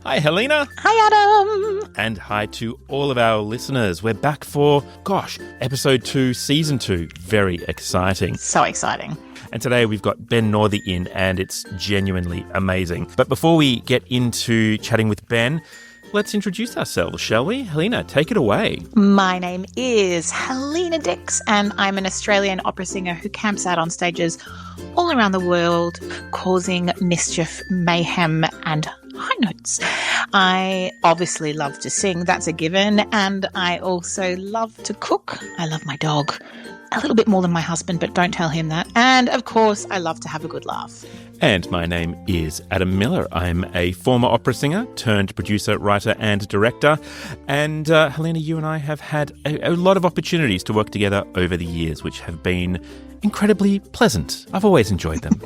Hi, Helena. Hi, Adam. And hi to all of our listeners. We're back for, episode 2, season 2. Very exciting. So exciting. And today we've got Ben Northey in, and it's genuinely amazing. But before we get into chatting with Ben, let's introduce ourselves, shall we? Helena, take it away. My name is Helena Dix, and I'm an Australian opera singer who camps out on stages all around the world, causing mischief, mayhem, and high notes. I obviously love to sing, that's a given, and I also love to cook. I love my dog a little bit more than my husband, but don't tell him that. And of course, I love to have a good laugh. And my name is Adam Miller. I'm a former opera singer turned producer, writer and director. And Helena, you and I have had a lot of opportunities to work together over the years, which have been incredibly pleasant. I've always enjoyed them.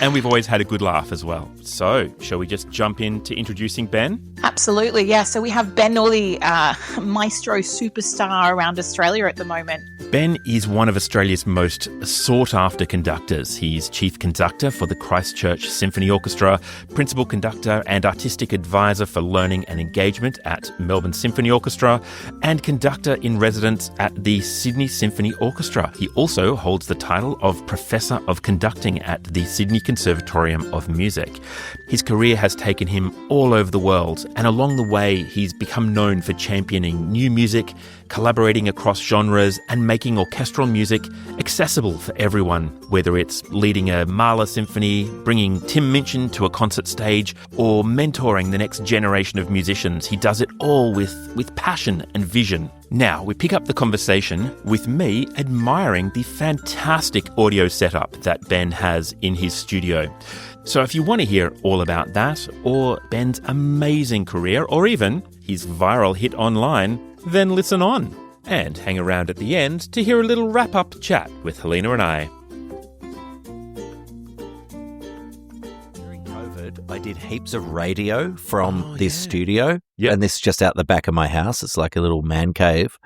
And we've always had a good laugh as well. So, shall we just jump into introducing Ben? Absolutely, yeah. So we have Ben Northey, maestro superstar around Australia at the moment. Ben is one of Australia's most sought-after conductors. He's chief conductor for the Christchurch Symphony Orchestra, principal conductor and artistic advisor for learning and engagement at Melbourne Symphony Orchestra, and conductor in residence at the Sydney Symphony Orchestra. He also holds the title of Professor of Conducting at the Sydney Conservatorium of Music. His career has taken him all over the world, and along the way he's become known for championing new music, collaborating across genres, and making orchestral music accessible for everyone, whether it's leading a Mahler symphony, bringing Tim Minchin to a concert stage, or mentoring the next generation of musicians. He does it all with passion and vision. Now, we pick up the conversation with me admiring the fantastic audio setup that Ben has in his studio. So if you want to hear all about that, or Ben's amazing career, or even his viral hit online, then listen on and hang around at the end to hear a little wrap-up chat with Helena and I. During COVID, I did heaps of radio from this studio. Yep. And this is just out the back of my house. It's like a little man cave.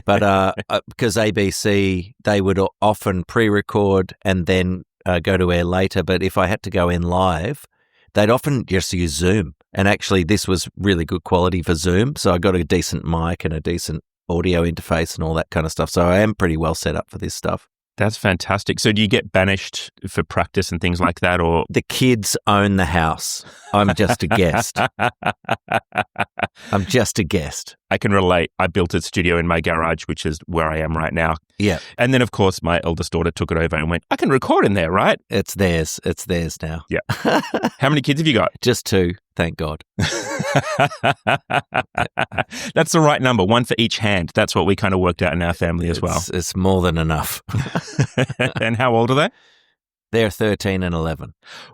But because ABC, they would often pre-record and then go to air later. But if I had to go in live, they'd often just use Zoom. And actually, this was really good quality for Zoom. So I got a decent mic and a decent audio interface and all that kind of stuff. So I am pretty well set up for this stuff. That's fantastic. So do you get banished for practice and things like that, or? The kids own the house. I'm just a guest. I'm just a guest. I can relate. I built a studio in my garage, which is where I am right now. Yeah. And then, of course, my eldest daughter took it over and went, I can record in there, right? It's theirs. It's theirs now. Yeah. How many kids have you got? Just 2, thank God. That's the right number, 1 for each hand. That's what we kind of worked out in our family as well. It's more than enough. And how old are they? They're 13 and 11.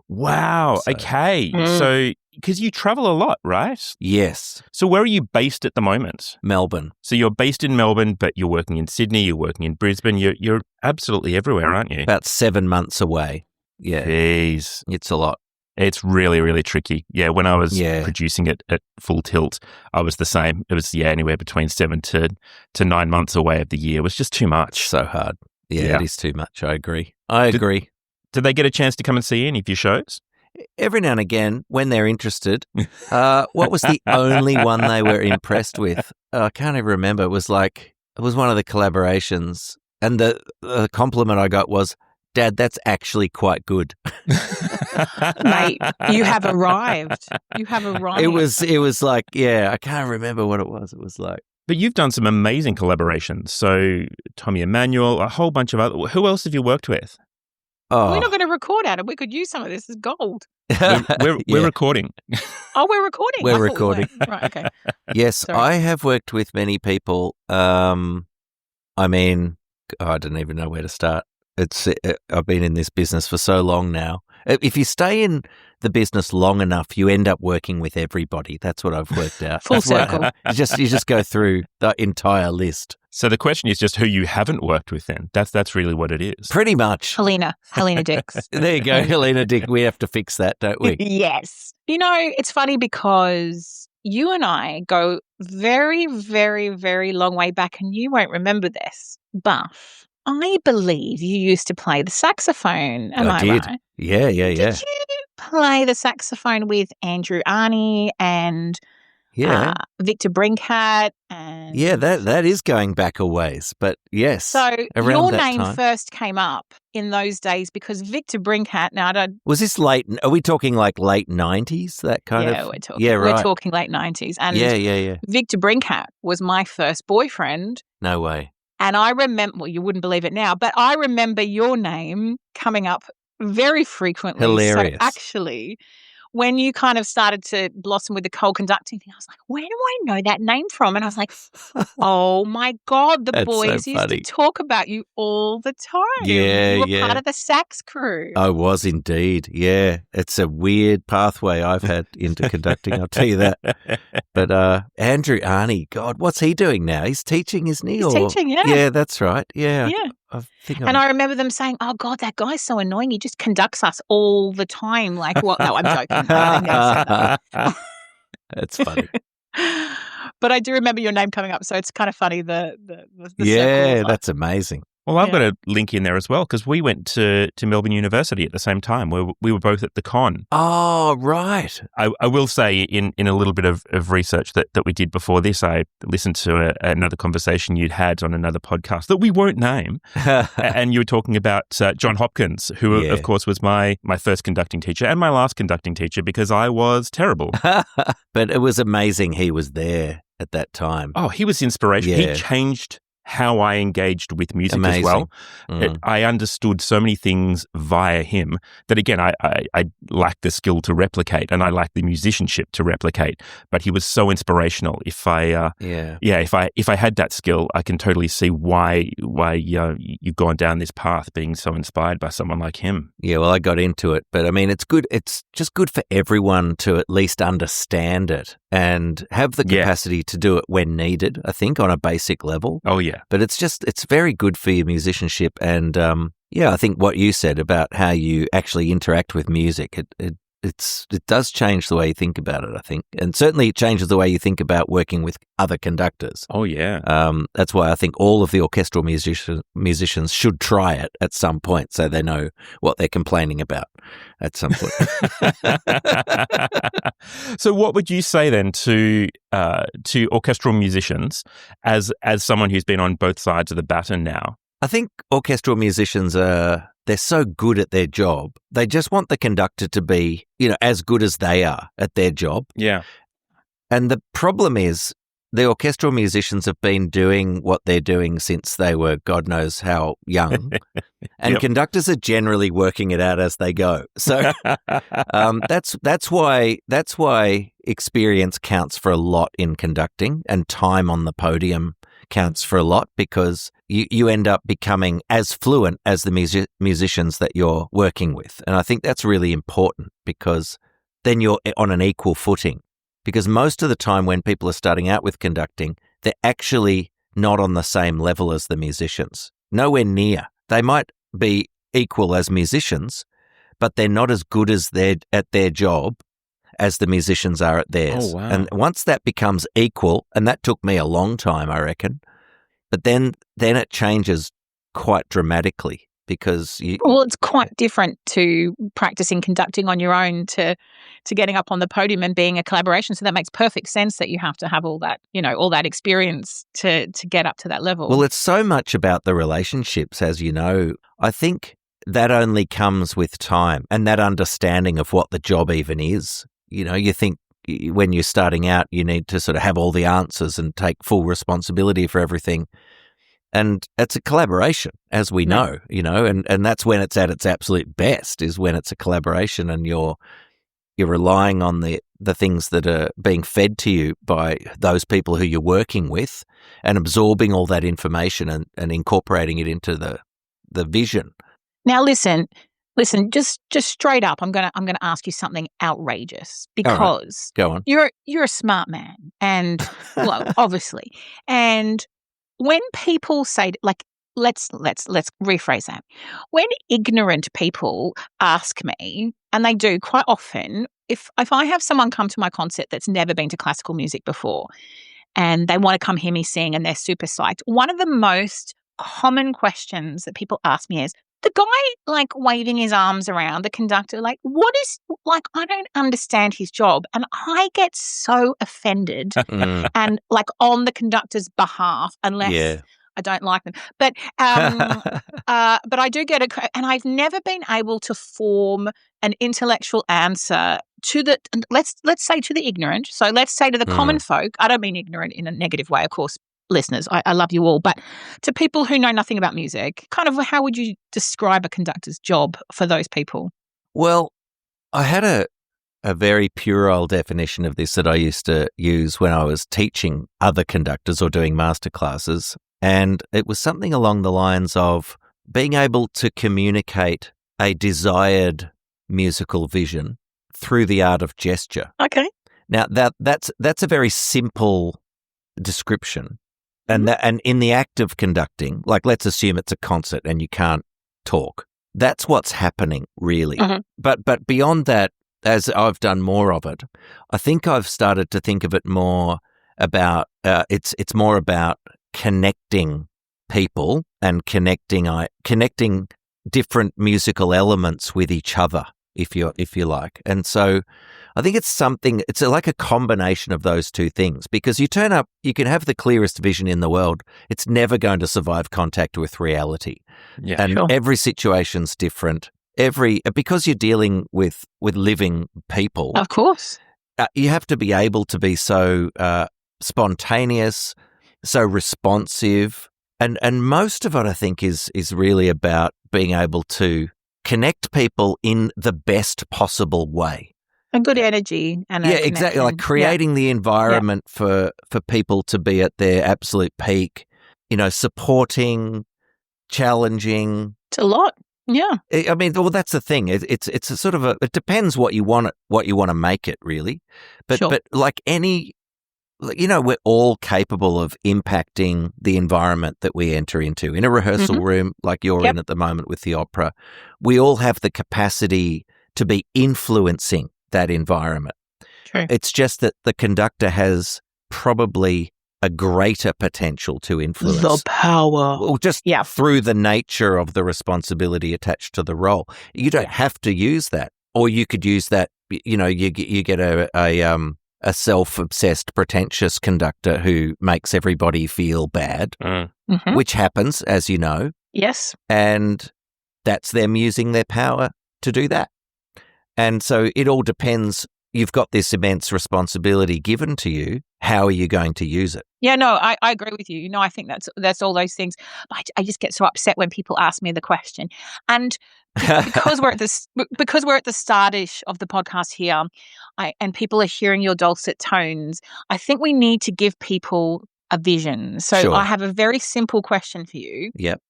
Wow. So- Okay. So, because you travel a lot, right? Yes. So where are you based at the moment? Melbourne. So you're based in Melbourne, but you're working in Sydney, you're working in Brisbane. You're absolutely everywhere, aren't you? About 7 months away. Yeah. Jeez. It's a lot. It's really, really tricky. Yeah, when I was producing it at full tilt, I was the same. It was, anywhere between 7 to 9 months away of the year. It was just too much. So hard. Yeah, it is too much. I agree. agree. Did they get a chance to come and see any of your shows? Every now and again, when they're interested. What was the only one they were impressed with? I can't even remember. It was one of the collaborations. And the compliment I got was, Dad, that's actually quite good. Mate, you have arrived. You have arrived. It was like, I can't remember what it was. It was like. But you've done some amazing collaborations. So Tommy Emmanuel, a whole bunch of other. Who else have you worked with? Oh. We're not going to record, Adam. We could use some of this as gold. We're recording. Oh, we're recording. We're recording. Right, okay. Yes, Sorry. I have worked with many people. I mean, I don't even know where to start. I've bbeen in this business for so long now. If you stay in the business long enough, you end up working with everybody. That's what I've worked out. Full circle. You just go through the entire list. So the question is just who you haven't worked with then. That's really what it is. Pretty much. Helena Dix. There you go, Helena Dick. We have to fix that, don't we? Yes. You know, it's funny because you and I go very, very, very long way back, and you won't remember this, but I believe you used to play the saxophone. Am I did. right? Yeah. Did you play the saxophone with Andrew Arnie and Yeah. Victor Brinkat. And Yeah, that is going back a ways, but yes. so around your that name time. first came up in those days because Victor Brinkat. Now, I don't. Was this late? Are we talking like late 90s? That kind of. Yeah, Yeah, we're right. talking late 90s. And Yeah. Victor Brinkat was my first boyfriend. No way. And I remember, well, you wouldn't believe it now, but I remember your name coming up very frequently. Hilarious. So actually, when you kind of started to blossom with the cold conducting thing, I was like, where do I know that name from? And I was like, oh my God, the That's boys so used to funny. talk about you all the time. Yeah, you were yeah. part of the sax crew. I was indeed. Yeah. It's a weird pathway I've had into conducting, I'll tell you that. But Andrew Arnie, God, what's he doing now? He's teaching, isn't he? He's teaching, yeah. Yeah, that's right. Yeah. Yeah. I think And I remember them saying, oh, God, that guy's so annoying. He just conducts us all the time. Like, what? No, I'm joking. I never said that. That's funny. But I do remember your name coming up, so it's kind of funny, the Yeah, circle. that's amazing. Well, I've got a link in there as well because we went to Melbourne University at the same time. We were both at the con. Oh, right. I will say in a little bit of research that we did before this, I listened to another conversation you'd had on another podcast that we won't name. And you were talking about John Hopkins, who, of course, was my first conducting teacher and my last conducting teacher because I was terrible. But it was amazing he was there at that time. Oh, he was inspirational. Yeah. He changed how I engaged with music Amazing. as well. Mm. I understood so many things via him that, again, I lack the skill to replicate and I lack the musicianship to replicate. But he was so inspirational. If I had that skill, I can totally see why you've gone down this path, being so inspired by someone like him. Yeah, well, I got into it, but I mean, it's good. It's just good for everyone to at least understand it and have the capacity to do it when needed, I think, on a basic level. Oh, yeah. But it's very good for your musicianship. And I think what you said about how you actually interact with music, it does change the way you think about it, I think. And certainly it changes the way you think about working with other conductors. Oh, yeah. That's why I think all of the orchestral musicians should try it at some point so they know what they're complaining about at some point. So what would you say then to orchestral musicians as someone who's been on both sides of the baton now? I think orchestral musicians they're so good at their job. They just want the conductor to be, as good as they are at their job. Yeah. And the problem is the orchestral musicians have been doing what they're doing since they were God knows how young. And conductors are generally working it out as they go. So that's why experience counts for a lot in conducting, and time on the podium counts for a lot, because you end up becoming as fluent as the musicians that you're working with. And I think that's really important, because then you're on an equal footing. Because most of the time when people are starting out with conducting, they're actually not on the same level as the musicians. Nowhere near. They might be equal as musicians, but they're not as good as at their job as the musicians are at theirs. Oh, wow. And once that becomes equal, and that took me a long time, I reckon, but then it changes quite dramatically, because it's quite different to practicing conducting on your own to getting up on the podium and being a collaboration. So that makes perfect sense that you have to have all that, all that experience to get up to that level. Well, it's so much about the relationships, as you know. I think that only comes with time and that understanding of what the job even is. You think when you're starting out, you need to sort of have all the answers and take full responsibility for everything. And it's a collaboration, as we know, and that's when it's at its absolute best, is when it's a collaboration and you're relying on the things that are being fed to you by those people who you're working with, and absorbing all that information and incorporating it into the vision. Now, listen, just straight up, I'm gonna ask you something outrageous, because Go on. You're a smart man, and well, obviously, and when people say, like, let's rephrase that. When ignorant people ask me, and they do quite often, if I have someone come to my concert that's never been to classical music before, and they want to come hear me sing and they're super psyched, one of the most common questions that people ask me is, the guy, like, waving his arms around, the conductor, like, what is, like, I don't understand his job. And I get so offended and, like, on the conductor's behalf, unless I don't like them. But I do get and I've never been able to form an intellectual answer to the, let's say to the ignorant. So let's say to the common folk. I don't mean ignorant in a negative way, of course, listeners. I love you all, but to people who know nothing about music, kind of how would you describe a conductor's job for those people? Well, I had a very puerile definition of this that I used to use when I was teaching other conductors or doing masterclasses. And it was something along the lines of being able to communicate a desired musical vision through the art of gesture. Okay. Now that's a very simple description. And and in the act of conducting, like let's assume it's a concert and you can't talk. That's what's happening, really. But beyond that, as I've done more of it, I think I've started to think of it more about it's more about connecting people and connecting different musical elements with each other, if you like. And so I think it's like a combination of those two things, because you turn up, you can have the clearest vision in the world. It's never going to survive contact with reality. Yeah, and every situation's different. Because you're dealing with living people. Of course. You have to be able to be so spontaneous, so responsive. And most of it, I think, is really about being able to connect people in the best possible way. A good energy and exactly, like creating the environment for people to be at their absolute peak, supporting, challenging. It's a lot. Yeah. I mean, well, that's the thing. It's a sort of it depends what you want to make it, really. But like any, we're all capable of impacting the environment that we enter into. In a rehearsal room like you're in at the moment with the opera, we all have the capacity to be influencing that environment. True. It's just that the conductor has probably a greater potential to influence. The power. Well, just through the nature of the responsibility attached to the role. You don't have to use that. Or you could use that, you get a self-obsessed, pretentious conductor who makes everybody feel bad, which happens, as you know. Yes. And that's them using their power to do that. And so it all depends. You've got this immense responsibility given to you. How are you going to use it? Yeah, no, I agree with you. I think that's all those things. I just get so upset when people ask me the question. And because we're at the start-ish of the podcast here, and people are hearing your dulcet tones, I think we need to give people a vision. So I have a very simple question for you. Yep.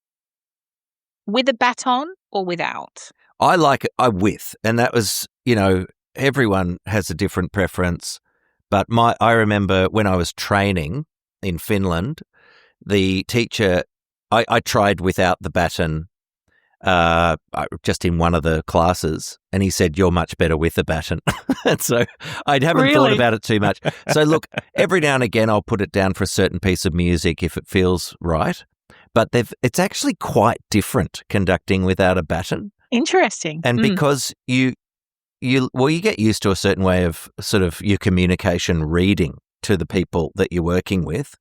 With a baton or without? I like it with, and that was, everyone has a different preference. But I remember when I was training in Finland, the teacher, I tried without the baton just in one of the classes, and he said, "You're much better with the baton." And so I haven't thought about it too much. So look, every now and again I'll put it down for a certain piece of music if it feels right. But it's actually quite different conducting without a baton. Interesting. And because you get used to a certain way of sort of your communication reading to the people that you're working with.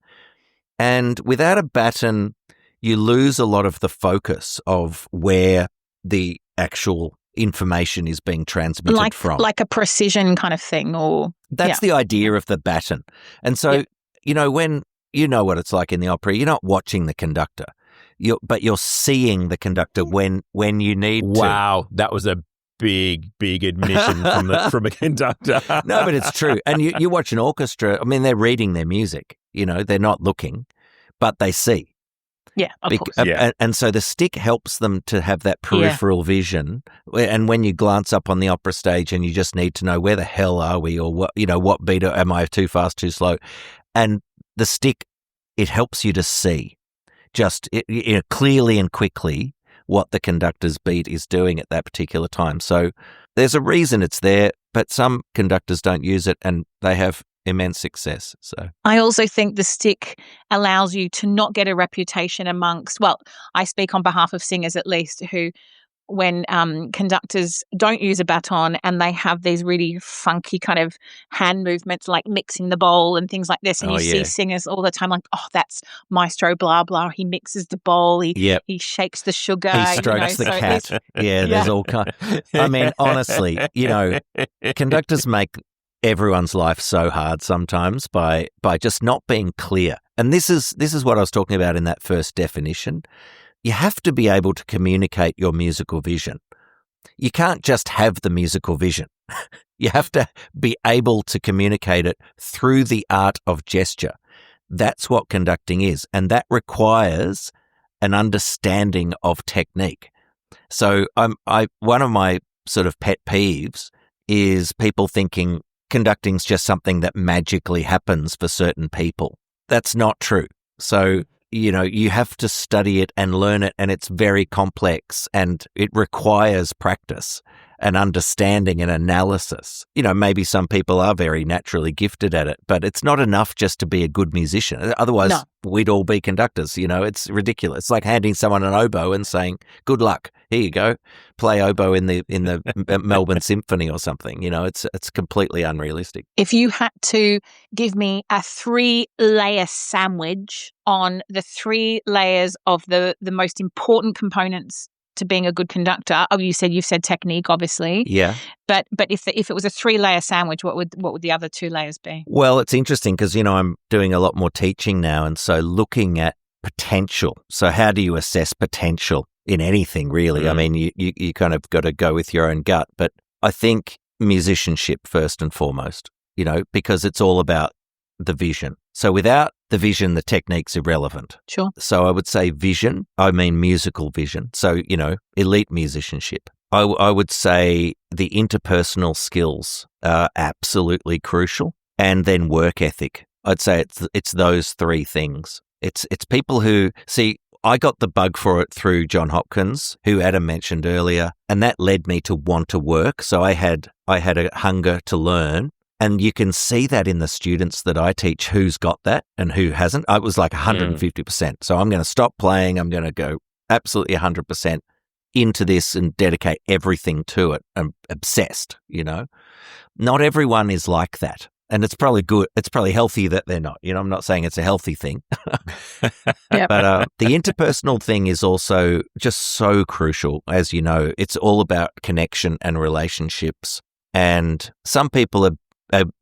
And without a baton, you lose a lot of the focus of where the actual information is being transmitted from. Like a precision kind of thing, or... That's the idea of the baton. And so, when you know what it's like in the opera, you're not watching the conductor, but you're seeing the conductor when you need to. Wow, that was a big admission from a conductor. No, but it's true. And you watch an orchestra, I mean, they're reading their music, they're not looking, but they see. Yeah, of course. And so the stick helps them to have that peripheral vision. And when you glance up on the opera stage and you just need to know where the hell are we, or what beat am I, too fast, too slow? And the stick, it helps you to see just clearly and quickly what the conductor's beat is doing at that particular time. So there's a reason it's there, but some conductors don't use it, and they have immense success. So I also think the stick allows you to not get a reputation amongst, well, I speak on behalf of singers at least, who when conductors don't use a baton and they have these really funky kind of hand movements like mixing the bowl and things like this. And see singers all the time like, oh, that's Maestro blah, blah. He mixes the bowl. He shakes the sugar. He strokes the cat. There's all kind. I mean, honestly, conductors make everyone's life so hard sometimes by just not being clear. And this is what I was talking about in that first definition. You have to be able to communicate your musical vision. You can't just have the musical vision. You have to be able to communicate it through the art of gesture. That's what conducting is, and that requires an understanding of technique. So one of my sort of pet peeves is people thinking conducting's just something that magically happens for certain people. That's not true. So you have to study it and learn it, and it's very complex and it requires practice and understanding and analysis. Maybe some people are very naturally gifted at it, but it's not enough just to be a good musician. Otherwise, we'd all be conductors. It's ridiculous. It's like handing someone an oboe and saying, good luck, here you go, play oboe in the Melbourne Symphony or something. It's completely unrealistic. If you had to give me a 3-layer sandwich on the 3 layers of the most important components to being a good conductor, you've said technique, obviously. Yeah. But if it was a 3-layer sandwich, what would the other 2 layers be? Well, it's interesting because I'm doing a lot more teaching now, and so looking at potential. So how do you assess potential in anything, really? I mean, you kind of got to go with your own gut, but I think musicianship first and foremost. Because it's all about the vision. So without the vision, the technique's irrelevant. Sure. So I would say vision, I mean musical vision. So, elite musicianship. I would say the interpersonal skills are absolutely crucial, and then work ethic. I'd say it's those 3 things. It's people who, see, I got the bug for it through John Hopkins, who Adam mentioned earlier, and that led me to want to work. So I had a hunger to learn. And you can see that in the students that I teach, who's got that and who hasn't. I was like 150%. So I'm going to stop playing. I'm going to go absolutely 100% into this and dedicate everything to it. I'm obsessed, Not everyone is like that. And it's probably good. It's probably healthy that they're not. I'm not saying it's a healthy thing. But the interpersonal thing is also just so crucial. As you know, it's all about connection and relationships. And some people are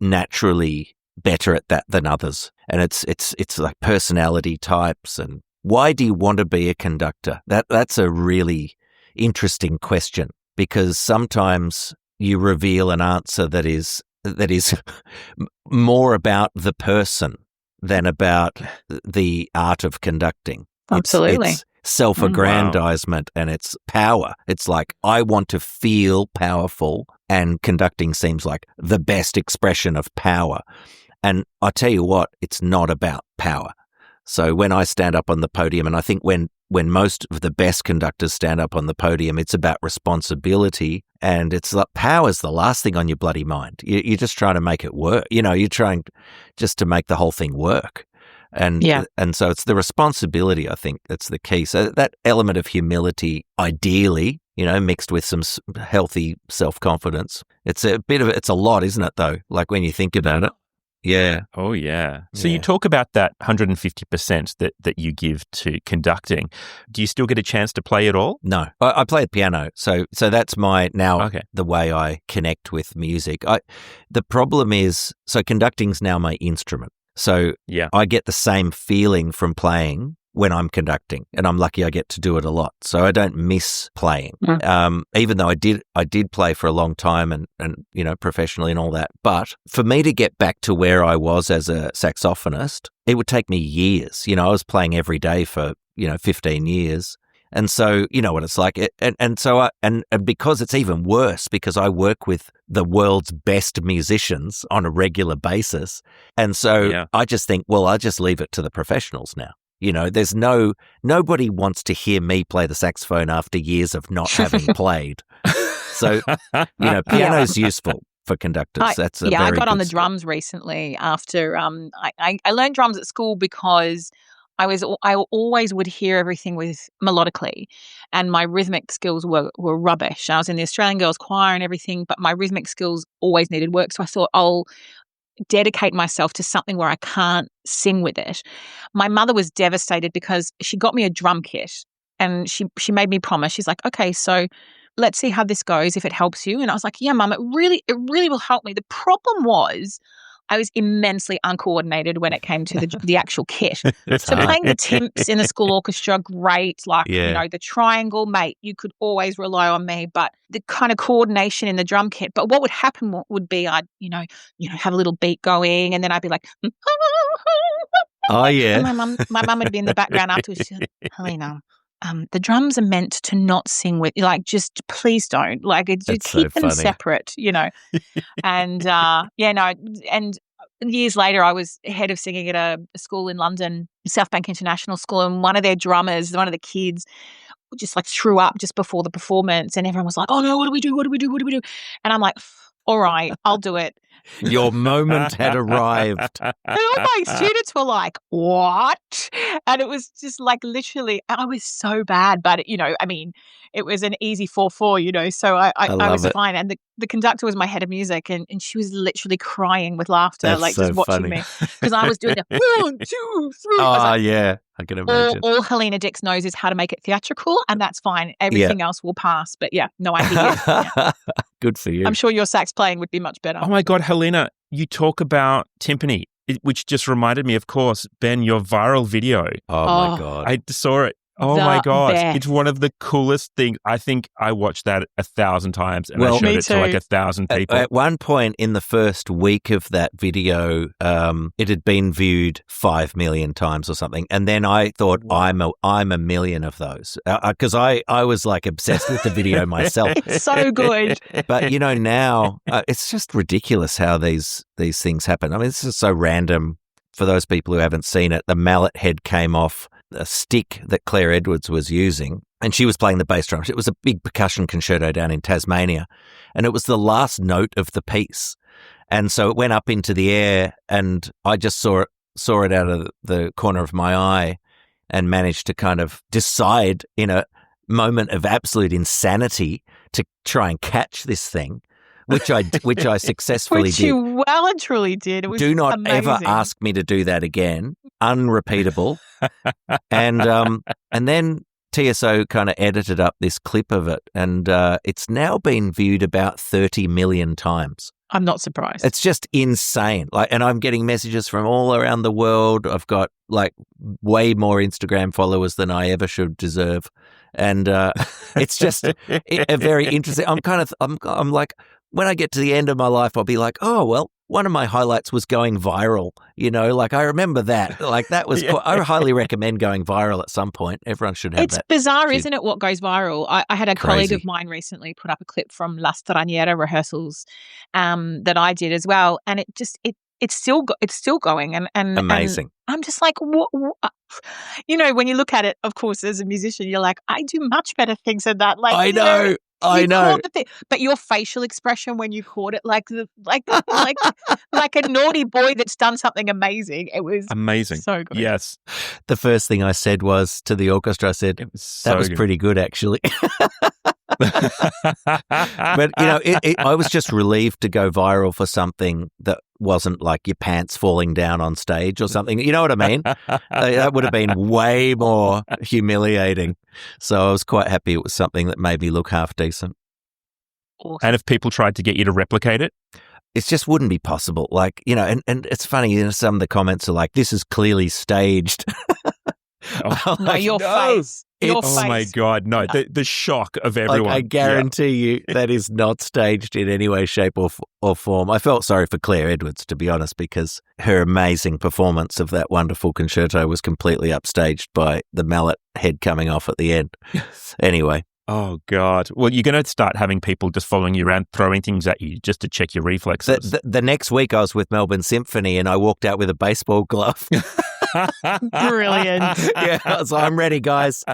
naturally better at that than others. And it's like personality types. And why do you want to be a conductor? That's a really interesting question, because sometimes you reveal an answer that is more about the person than about the art of conducting. Absolutely. It's self-aggrandizement and it's power. It's like, I want to feel powerful, and conducting seems like the best expression of power. And I tell you what, it's not about power. So when I stand up on the podium, and I think when most of the best conductors stand up on the podium, it's about responsibility, and it's like power's the last thing on your bloody mind. You're just trying to make it work. You're trying just to make the whole thing work. And so it's the responsibility, I think, that's the key. So that element of humility, ideally, mixed with some healthy self-confidence. It's a lot, isn't it, though? Like when you think about it. Yeah. Oh, yeah. So you talk about that 150% that you give to conducting. Do you still get a chance to play it all? No. I play the piano. So that's the way I connect with music. The problem is, so conducting's now my instrument. So I get the same feeling from playing when I'm conducting, and I'm lucky I get to do it a lot. So I don't miss playing, even though I did play for a long time and professionally and all that. But for me to get back to where I was as a saxophonist, it would take me years. I was playing every day for 15 years. And so, you know what it's like. And because it's even worse, because I work with the world's best musicians on a regular basis. And so I just think, well, I'll just leave it to the professionals now. There's nobody wants to hear me play the saxophone after years of not having played. So, piano's useful for conductors. I Very got on good the skill. drums recently after I learned drums at school because I always would hear everything with melodically, and my rhythmic skills were rubbish. I was in the Australian Girls Choir and everything, but my rhythmic skills always needed work. So I thought I'll dedicate myself to something where I can't sing with it. My mother was devastated because she got me a drum kit and she made me promise. She's like, okay, so let's see how this goes if it helps you. And I was like, yeah, Mum, it really will help me. The problem was I was immensely uncoordinated when it came to the actual kit. So playing the timps in the school orchestra, great. Like, the triangle, mate, you could always rely on me. But the kind of coordination in the drum kit. But what would happen would be I'd, have a little beat going, and then I'd be like, Oh, yeah. And my mum would be in the background afterwards. She's like, Helena, the drums are meant to not sing with, like, just please don't. Like, keep them separate, And, and years later, I was head of singing at a school in London, South Bank International School, and one of their drummers, one of the kids, just like threw up just before the performance, and everyone was like, oh no, what do we do? What do we do? What do we do? And I'm like, all right, I'll do it. Your moment had arrived. And all my students were like, what? And it was just like literally, I was so bad, but it was an easy 4/4, so I was fine. And the conductor was my head of music, and she was literally crying with laughter, That's like so just watching funny. me. Because I was doing the 1, 2, 3. Oh, yeah, I can imagine. All Helena Dix knows is how to make it theatrical, and that's fine. Everything else will pass. But yeah, no idea. Yeah. Good for you. I'm sure your sax playing would be much better. Oh my God, Helena, you talk about timpani, which just reminded me, of course, Ben, your viral video. Oh my God. I saw it. Oh The my God. best. It's one of the coolest things. I think I watched that 1,000 times and I Well, showed me it to like too. 1,000 people. At one point in the first week of that video, it had been viewed 5 million times or something. And then I thought, I'm a million of those. Because I was like obsessed with the video myself. It's so good. But, now it's just ridiculous how these things happen. I mean, it's just so random. For those people who haven't seen it, the mallet head came off a stick that Claire Edwards was using, and she was playing the bass drums. It was a big percussion concerto down in Tasmania, and it was the last note of the piece. And so it went up into the air, and I just saw it out of the corner of my eye and managed to kind of decide in a moment of absolute insanity to try and catch this thing, which I successfully Which did. you well and truly did. It was Do not amazing. ever ask me to do that again. Unrepeatable. And then TSO kind of edited up this clip of it, and it's now been viewed about 30 million times. I'm not surprised. It's just insane. And I'm getting messages from all around the world. I've got like way more Instagram followers than I ever should deserve, and it's just a very interesting. I'm like, when I get to the end of my life, I'll be like, oh well, one of my highlights was going viral. Like I remember that. Like that was. I highly recommend going viral at some point. Everyone should have that. It's bizarre, isn't it, what goes viral? I had a colleague Crazy. of mine recently put up a clip from La Straniera rehearsals that I did as well, and it's still going and Amazing. And I'm just like, what? When you look at it, of course, as a musician, you're like, I do much better things than that. Like I know. You caught the thing, but your facial expression when you caught it, like a naughty boy that's done something amazing. It was amazing. So good. Yes. The first thing I said was to the orchestra, I said, that was pretty good, actually. But, I was just relieved to go viral for something that wasn't like your pants falling down on stage or something. You know what I mean? That would have been way more humiliating. So I was quite happy it was something that made me look half decent. Awesome. And if people tried to get you to replicate it? It just wouldn't be possible. And it's funny, some of the comments are like, this is clearly staged. No, your face. Your face. Oh my God, no, the shock of everyone. I guarantee you that is not staged in any way, shape or form. I felt sorry for Claire Edwards, to be honest, because her amazing performance of that wonderful concerto was completely upstaged by the mallet head coming off at the end. Anyway. Oh, God. Well, you're going to start having people just following you around, throwing things at you just to check your reflexes. The next week I was with Melbourne Symphony and I walked out with a baseball glove. Brilliant. Yeah, so I'm ready, guys.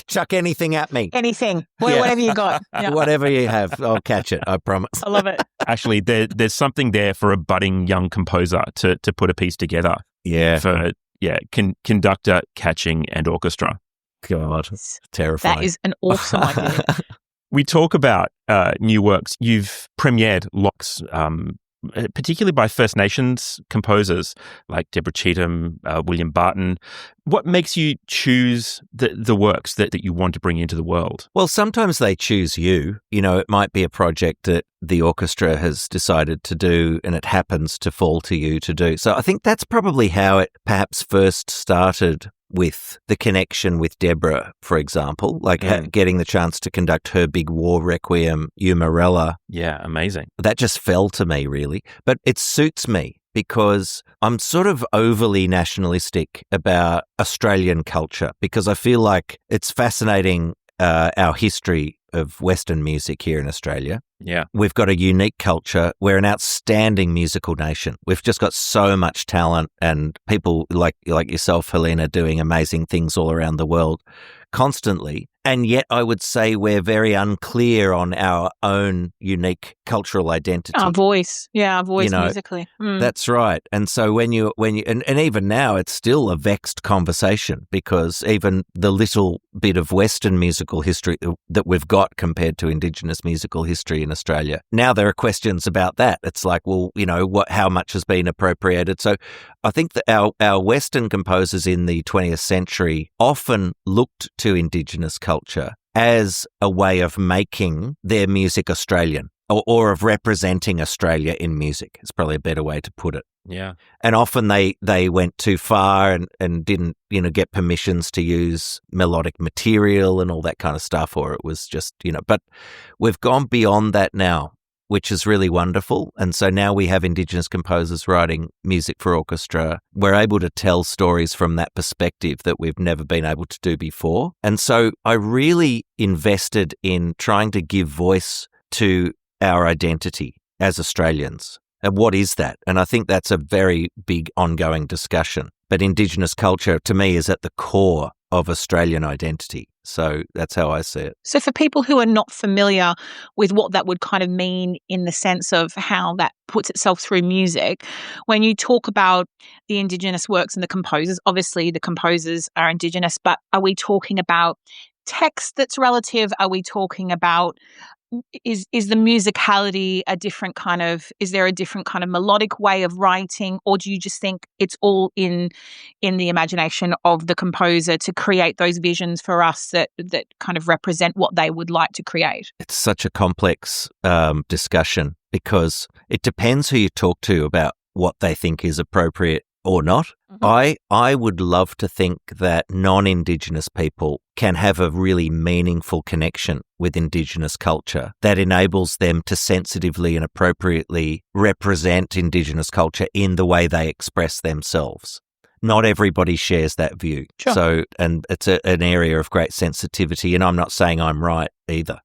Chuck anything at me. Anything. Yeah. Whatever you got. Yeah. Whatever you have, I'll catch it. I promise. I love it. Actually, there's something there for a budding young composer to put a piece together. Yeah. For conductor, catching, and orchestra. God, terrifying. That is an awesome idea. We talk about new works. You've premiered lots, particularly by First Nations composers like Deborah Cheetham, William Barton. What makes you choose the works that you want to bring into the world? Well, sometimes they choose you. You know, it might be a project that the orchestra has decided to do and it happens to fall to you to do. So I think that's probably how it perhaps first started, with the connection with Deborah, for example, like getting the chance to conduct her big war requiem, Umarella. Yeah, amazing. That just fell to me, really. But it suits me because I'm sort of overly nationalistic about Australian culture, because I feel like it's fascinating, our history of Western music here in Australia. Yeah. We've got a unique culture. We're an outstanding musical nation. We've just got so much talent and people like yourself, Helena, doing amazing things all around the world constantly. And yet I would say we're very unclear on our own unique cultural identity. Our voice. Yeah, our voice, you know, musically. That's right. And so when you and even now it's still a vexed conversation, because even the little bit of Western musical history that we've got compared to Indigenous musical history in Australia, now there are questions about that. It's like, well, you know, how much has been appropriated? So I think that our Western composers in the 20th century often looked to Indigenous culture as a way of making their music Australian, or of representing Australia in music. It's probably a better way to put it. Yeah. And often they went too far and didn't, you know, get permissions to use melodic material and all that kind of stuff, or it was just, you know, but we've gone beyond that now, which is really wonderful. And so now we have Indigenous composers writing music for orchestra. We're able to tell stories from that perspective that we've never been able to do before. And so I really invested in trying to give voice to our identity as Australians. And what is that? And I think that's a very big ongoing discussion. But Indigenous culture, to me, is at the core of Australian identity. So that's how I see it. So for people who are not familiar with what that would kind of mean in the sense of how that puts itself through music, when you talk about the Indigenous works and the composers, obviously the composers are Indigenous, but are we talking about text that's relative? Are we talking about is the musicality is there a different kind of melodic way of writing, or do you just think it's all in the imagination of the composer to create those visions for us that kind of represent what they would like to create? It's such a complex discussion, because it depends who you talk to about what they think is appropriate or not. Mm-hmm. I would love to think that non-Indigenous people can have a really meaningful connection with Indigenous culture that enables them to sensitively and appropriately represent Indigenous culture in the way they express themselves. Not everybody shares that view. Sure. So, and it's an area of great sensitivity, and I'm not saying I'm right either.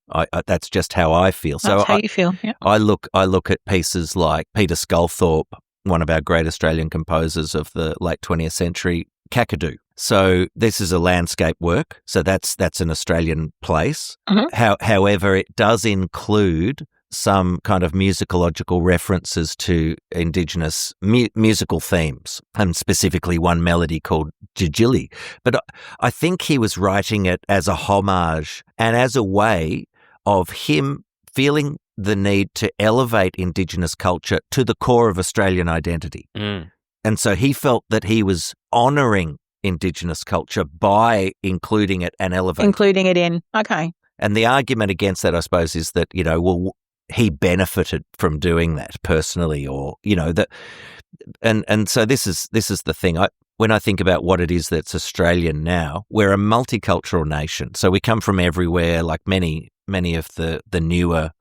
That's just how I feel. That's how you feel, yeah. I look at pieces like Peter Sculthorpe, one of our great Australian composers of the late 20th century, Kakadu. So this is a landscape work. So that's an Australian place. Mm-hmm. However, it does include some kind of musicological references to Indigenous musical themes, and specifically one melody called Jijili. But I think he was writing it as a homage and as a way of him feeling the need to elevate Indigenous culture to the core of Australian identity. Mm. And so he felt that he was honouring Indigenous culture by including it and elevating Including it in. Okay. And the argument against that, I suppose, is that, you know, well, he benefited from doing that personally, or, you know, that, and so this is the thing. When I think about what it is that's Australian now, we're a multicultural nation. So we come from everywhere, like many of the newer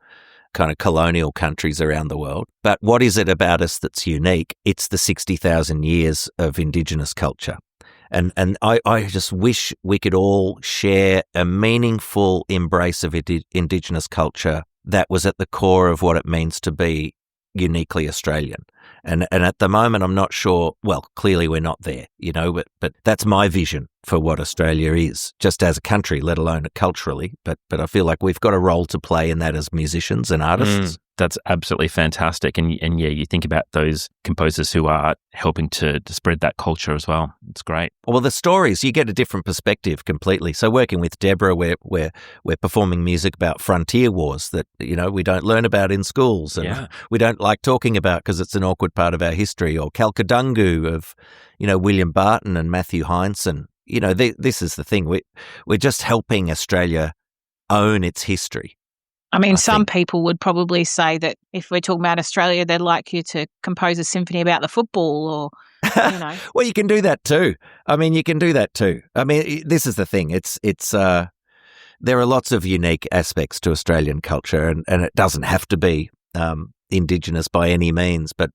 kind of colonial countries around the world. But what is it about us that's unique? It's the 60,000 years of Indigenous culture. And I just wish we could all share a meaningful embrace of Indigenous culture that was at the core of what it means to be uniquely Australian. And at the moment, I'm not sure. Well, clearly we're not there, but that's my vision for what Australia is, just as a country, let alone culturally. But I feel like we've got a role to play in that as musicians and artists. That's absolutely fantastic. And yeah, you think about those composers who are helping to spread that culture as well. It's great. Well, the stories, you get a different perspective completely. So working with Deborah, we're performing music about frontier wars that, we don't learn about in schools and we don't like talking about because it's an awkward part of our history, or Kalkadungu of, William Barton and Matthew Heinsohn. This is the thing. We're just helping Australia own its history. I mean, some people would probably say that if we're talking about Australia, they'd like you to compose a symphony about the football or, Well, you can do that too. I mean, this is the thing. There are lots of unique aspects to Australian culture, and it doesn't have to be Indigenous by any means. But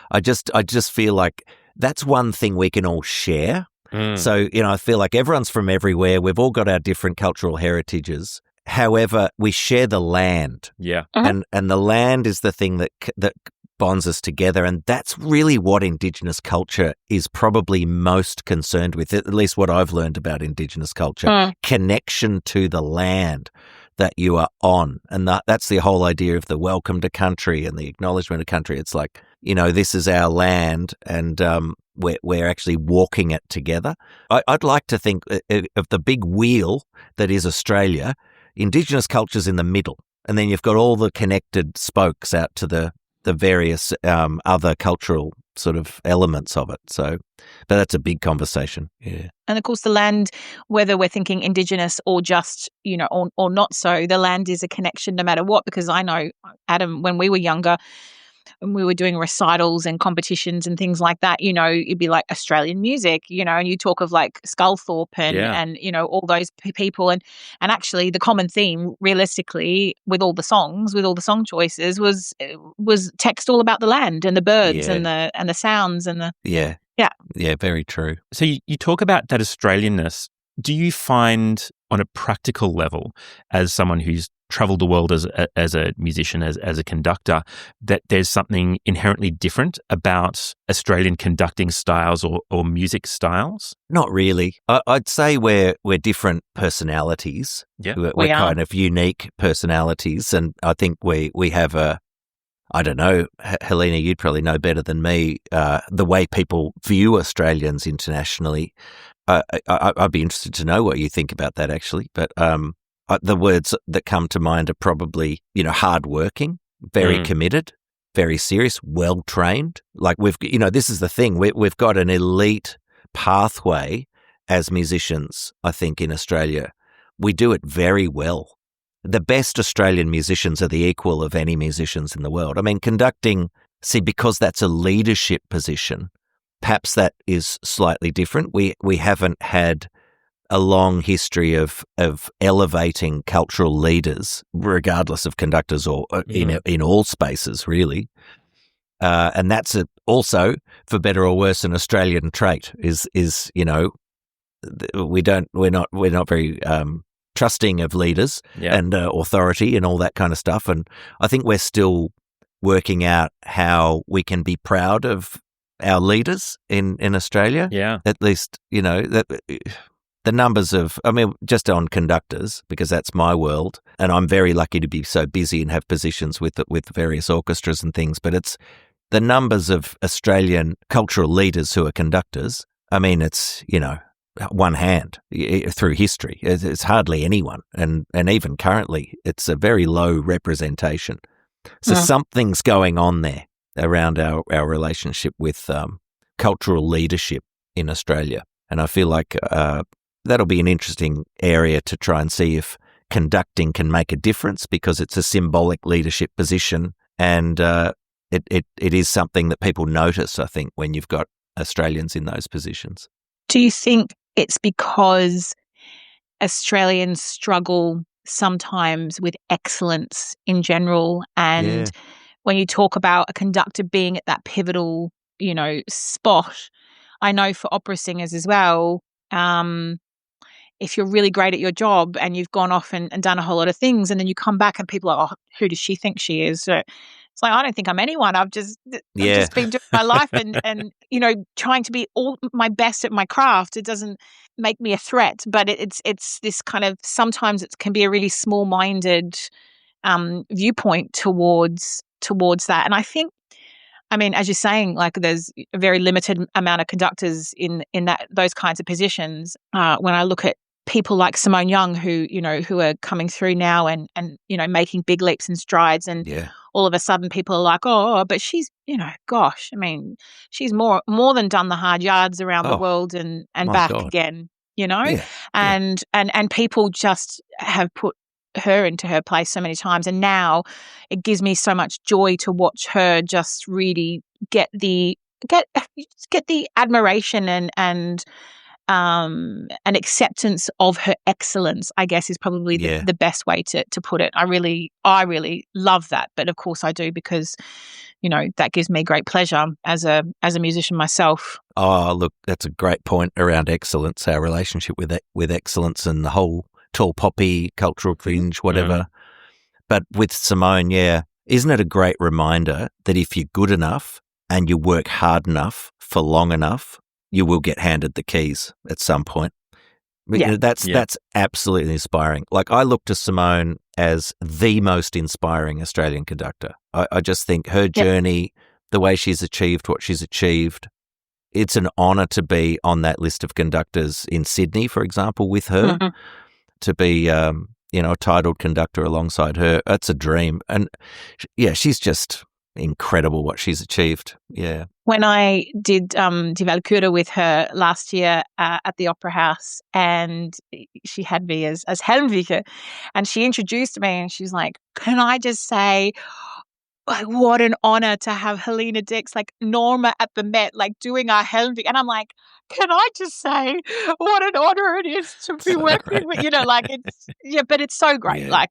I just feel like that's one thing we can all share. So, I feel like everyone's from everywhere. We've all got our different cultural heritages. However, we share the land. Yeah. And the land is the thing that bonds us together. And that's really what Indigenous culture is probably most concerned with, at least what I've learned about Indigenous culture, connection to the land that you are on. And that's the whole idea of the welcome to country and the acknowledgement of country. It's like, this is our land, and we're actually walking it together. I'd like to think of the big wheel that is Australia. Indigenous culture's in the middle, and then you've got all the connected spokes out to the various other cultural sort of elements of it. So, but that's a big conversation. Yeah. And of course, the land, whether we're thinking Indigenous or just, or not so, the land is a connection no matter what, because I know, Adam, when we were younger, when we were doing recitals and competitions and things like that, it'd be like Australian music, and you talk of like Sculthorpe and all those people. And actually the common theme realistically with all the song choices was text all about the land and the birds and the sounds and the... Yeah, very true. So you talk about that Australianness. Do you find on a practical level, as someone who's traveled the world as a musician, as a conductor, that there's something inherently different about Australian conducting styles or music styles? Not really. I'd say we're different personalities. Yeah, we're kind of unique personalities, and I think we have I don't know, Helena, you'd probably know better than me, the way people view Australians internationally. I'd be interested to know what you think about that, actually. But the words that come to mind are probably, hardworking, very committed, very serious, well-trained. Like this is the thing. We've got an elite pathway as musicians, I think, in Australia. We do it very well. The best Australian musicians are the equal of any musicians in the world. I mean, conducting, because that's a leadership position, perhaps that is slightly different. We haven't had a long history of elevating cultural leaders, regardless of conductors or in all spaces, really. And that's also, for better or worse, an Australian trait. We're not very trusting of leaders and authority and all that kind of stuff. And I think we're still working out how we can be proud of our leaders in Australia. Yeah. At least, the numbers of, just on conductors, because that's my world, and I'm very lucky to be so busy and have positions with various orchestras and things, but it's the numbers of Australian cultural leaders who are conductors. It's, one hand through history. It's hardly anyone. And even currently, it's a very low representation. So something's going on there around our relationship with cultural leadership in Australia. And I feel like that'll be an interesting area to try and see if conducting can make a difference, because it's a symbolic leadership position, and it is something that people notice, I think, when you've got Australians in those positions. Do you think it's because Australians struggle sometimes with excellence in general, and when you talk about a conductor being at that pivotal, spot, I know for opera singers as well, if you're really great at your job and you've gone off and done a whole lot of things, and then you come back and people are, oh, who does she think she is? It's like, I don't think I'm anyone. I've just been doing my life and trying to be all my best at my craft. It doesn't make me a threat, but it's this kind of, sometimes it can be a really small-minded viewpoint towards that. And I think, I mean, as you're saying, like there's a very limited amount of conductors in those kinds of positions. When I look at people like Simone Young, who are coming through now and making big leaps and strides, and all of a sudden people are like, oh, but she's, gosh, I mean, she's more than done the hard yards around the world and back again, and people just have put her into her place so many times, and now it gives me so much joy to watch her just really get the admiration and acceptance of her excellence, I guess, is probably the best way to put it. I really love that, but of course I do, because that gives me great pleasure as a musician myself. Oh, look, that's a great point around excellence, our relationship with excellence and the whole tall poppy, cultural fringe, whatever. But with Simone, isn't it a great reminder that if you're good enough and you work hard enough for long enough, you will get handed the keys at some point. That's absolutely inspiring. Like, I look to Simone as the most inspiring Australian conductor. I just think her journey, the way she's achieved what she's achieved, it's an honour to be on that list of conductors in Sydney, for example, with her. To be, a titled conductor alongside her, that's a dream. And she's just incredible what she's achieved. Yeah. When I did Die Walküre with her last year at the Opera House, and she had me as Helmvike, and she introduced me, and she's like, "Can I just say, like, what an honour to have Helena Dix, like Norma at the Met, like doing our Helmvike." And I'm like, can I just say what an honour it is to be working with, like it's, but it's so great. Like,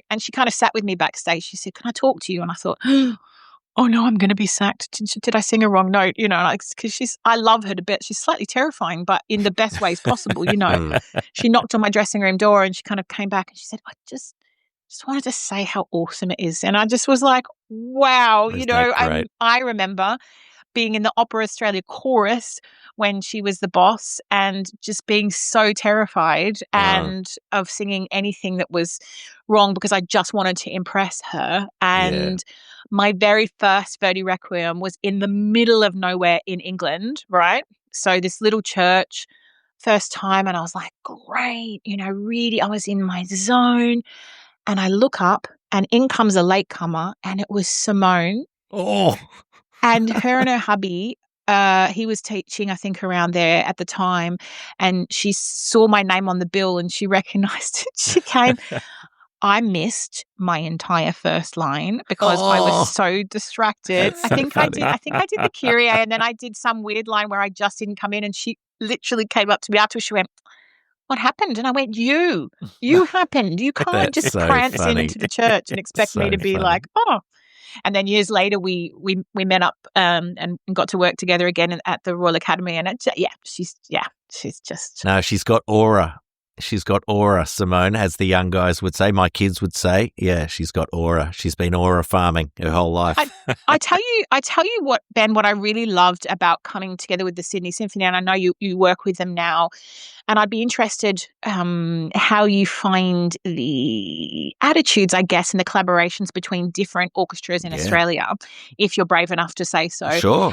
and she kind of sat with me backstage. She said, "Can I talk to you?" And I thought, oh no, I'm going to be sacked. Did I sing a wrong note? Because I love her to bits. She's slightly terrifying, but in the best ways possible, She knocked on my dressing room door and she kind of came back and she said, "I just wanted to say how awesome it is." And I just was like, wow, I remember being in the Opera Australia chorus when she was the boss, and just being so terrified and of singing anything that was wrong, because I just wanted to impress her. And my very first Verdi Requiem was in the middle of nowhere in England, right? So this little church, first time, and I was like, great, really, I was in my zone. And I look up and in comes a latecomer, and it was Simone. Oh. And her and her hubby, he was teaching, I think, around there at the time, and she saw my name on the bill and she recognised it. She came. I missed my entire first line because I was so distracted. That's so funny. I think I did the Kyrie, and then I did some weird line where I just didn't come in, and she literally came up to me after. She went, "What happened?" And I went, You happened. You can't That's just so prance funny. into the church and expect me to be funny. like, oh. And then years later, we met up and got to work together again at the Royal Academy. And she's just. No, she's got aura. She's got aura, Simone, as the young guys would say. My kids would say, she's got aura. She's been aura farming her whole life. I tell you what, Ben, what I really loved about coming together with the Sydney Symphony, and I know you work with them now, and I'd be interested how you find the attitudes, I guess, and the collaborations between different orchestras in Australia, if you're brave enough to say so. Sure.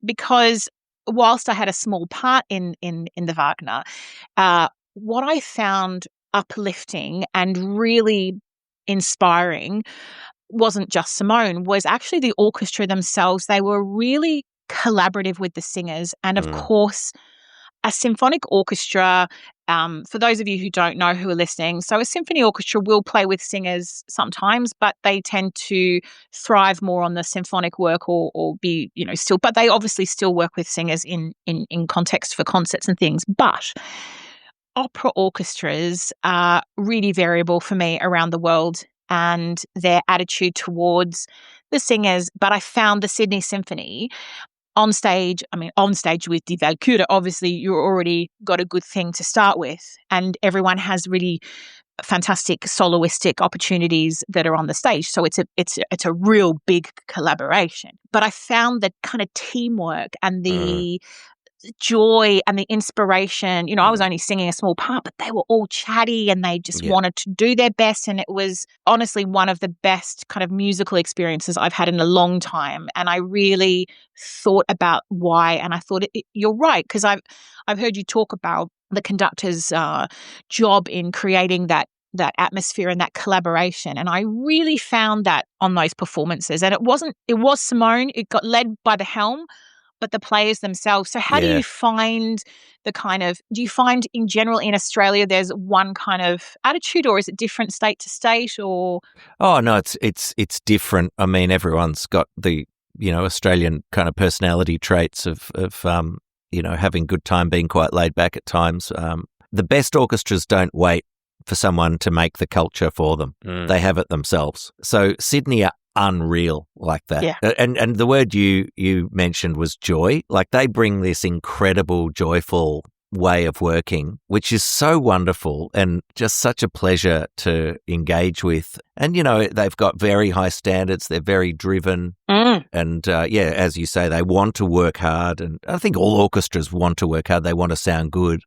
Because whilst I had a small part in the Wagner, what I found uplifting and really inspiring wasn't just Simone, was actually the orchestra themselves. They were really collaborative with the singers. And of course, a symphonic orchestra, for those of you who don't know, who are listening, so a symphony orchestra will play with singers sometimes, but they tend to thrive more on the symphonic work or be, still, but they obviously still work with singers in context for concerts and things. But opera orchestras are really variable for me around the world, and their attitude towards the singers. But I found the Sydney Symphony on stage with Die Walküre, obviously you're already got a good thing to start with, and everyone has really fantastic soloistic opportunities that are on the stage. So it's a real big collaboration. But I found that kind of teamwork and the joy and the inspiration, I was only singing a small part, but they were all chatty and they just wanted to do their best. And it was honestly one of the best kind of musical experiences I've had in a long time. And I really thought about why. And I thought, you're right, because I've heard you talk about the conductor's job in creating that atmosphere and that collaboration. And I really found that on those performances. And it was Simone, it got led by the helm, but the players themselves. So how do you find do you find in general in Australia there's one kind of attitude, or is it different state to state, or? Oh, no, it's different. I mean, everyone's got the, Australian kind of personality traits of having good time, being quite laid back at times. The best orchestras don't wait for someone to make the culture for them. They have it themselves. So Sydney are unreal like that. Yeah. And the word you mentioned was joy. Like, they bring this incredible, joyful way of working, which is so wonderful and just such a pleasure to engage with. And, they've got very high standards. They're very driven. And, as you say, they want to work hard. And I think all orchestras want to work hard. They want to sound good.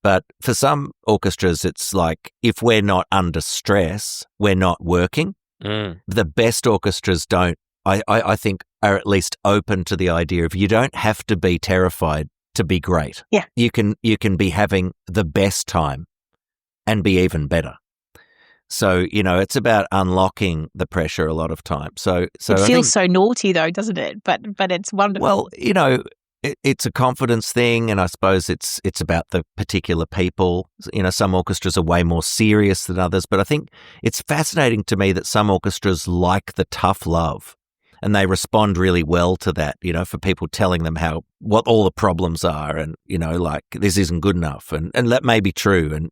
But for some orchestras, it's like, if we're not under stress, we're not working. The best orchestras I think, are at least open to the idea of you don't have to be terrified to be great. Yeah. You can be having the best time and be even better. So, it's about unlocking the pressure a lot of time. So it feels so naughty though, doesn't it? But it's wonderful. Well, it's a confidence thing, and I suppose it's about the particular people. Some orchestras are way more serious than others, but I think it's fascinating to me that some orchestras like the tough love, and they respond really well to that, for people telling them what all the problems are, and, like, this isn't good enough, and that may be true. And,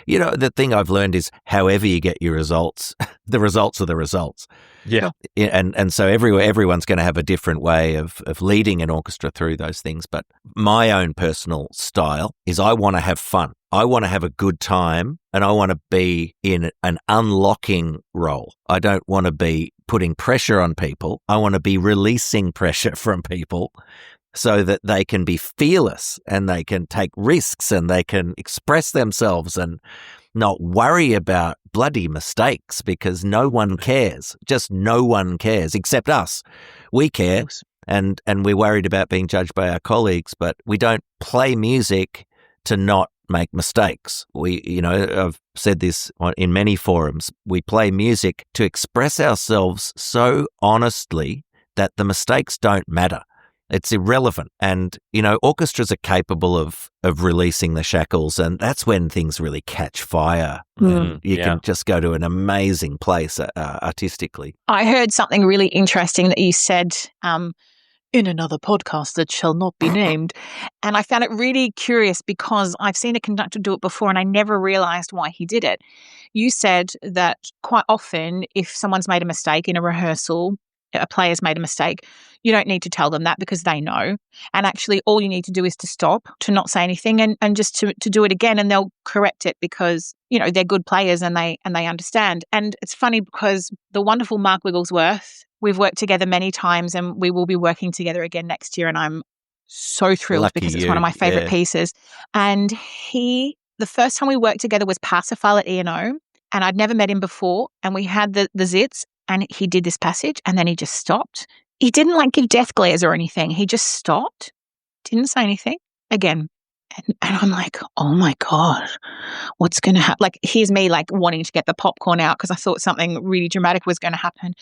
the thing I've learned is however you get your results, the results are the results. Yeah. And so everyone's going to have a different way of leading an orchestra through those things. But my own personal style is I want to have fun. I want to have a good time, and I want to be in an unlocking role. I don't want to be putting pressure on people. I want to be releasing pressure from people so that they can be fearless and they can take risks and they can express themselves and not worry about bloody mistakes, because no one cares. Just no one cares except us. We care, and we're worried about being judged by our colleagues, but we don't play music to not make mistakes. I've said this in many forums, we play music to express ourselves so honestly that the mistakes don't matter. It's irrelevant. And, orchestras are capable of releasing the shackles, and that's when things really catch fire. And you can just go to an amazing place artistically. I heard something really interesting that you said in another podcast that shall not be named. And I found it really curious because I've seen a conductor do it before and I never realized why he did it. You said that quite often if someone's made a mistake in a rehearsal, a player's made a mistake, you don't need to tell them that because they know. And actually all you need to do is to stop, to not say anything and just to do it again, and they'll correct it because, they're good players and they understand. And it's funny because the wonderful Mark Wigglesworth, we've worked together many times and we will be working together again next year, and I'm so thrilled. Lucky because it's you. one of my favorite pieces. And the first time we worked together was Parsifal at E&O, and I'd never met him before, and we had the zits. And he did this passage and then he just stopped. He didn't give death glares or anything. He just stopped, didn't say anything again. And I'm like, oh my God, what's going to happen? Here's me wanting to get the popcorn out because I thought something really dramatic was going to happen.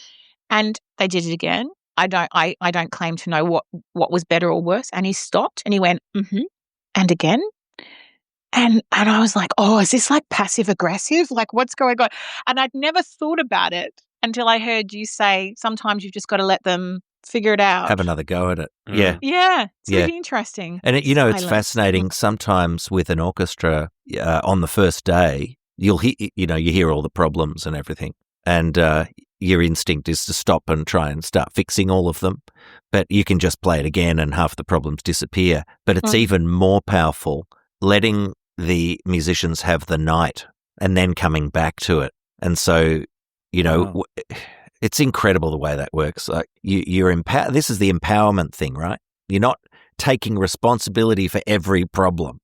And they did it again. I don't claim to know what was better or worse. And he stopped and he went, and again. And I was like, oh, is this passive aggressive? What's going on? And I'd never thought about it until I heard you say sometimes you've just got to let them figure it out. Have another go at it. Yeah. Yeah. It's really interesting. And it's fascinating. Sometimes with an orchestra on the first day, you hear all the problems and everything. And, your instinct is to stop and try and start fixing all of them. But you can just play it again and half the problems disappear. But it's even more powerful letting the musicians have the night and then coming back to it. And so, it's incredible the way that works. Like you're this is the empowerment thing, right? You're not taking responsibility for every problem.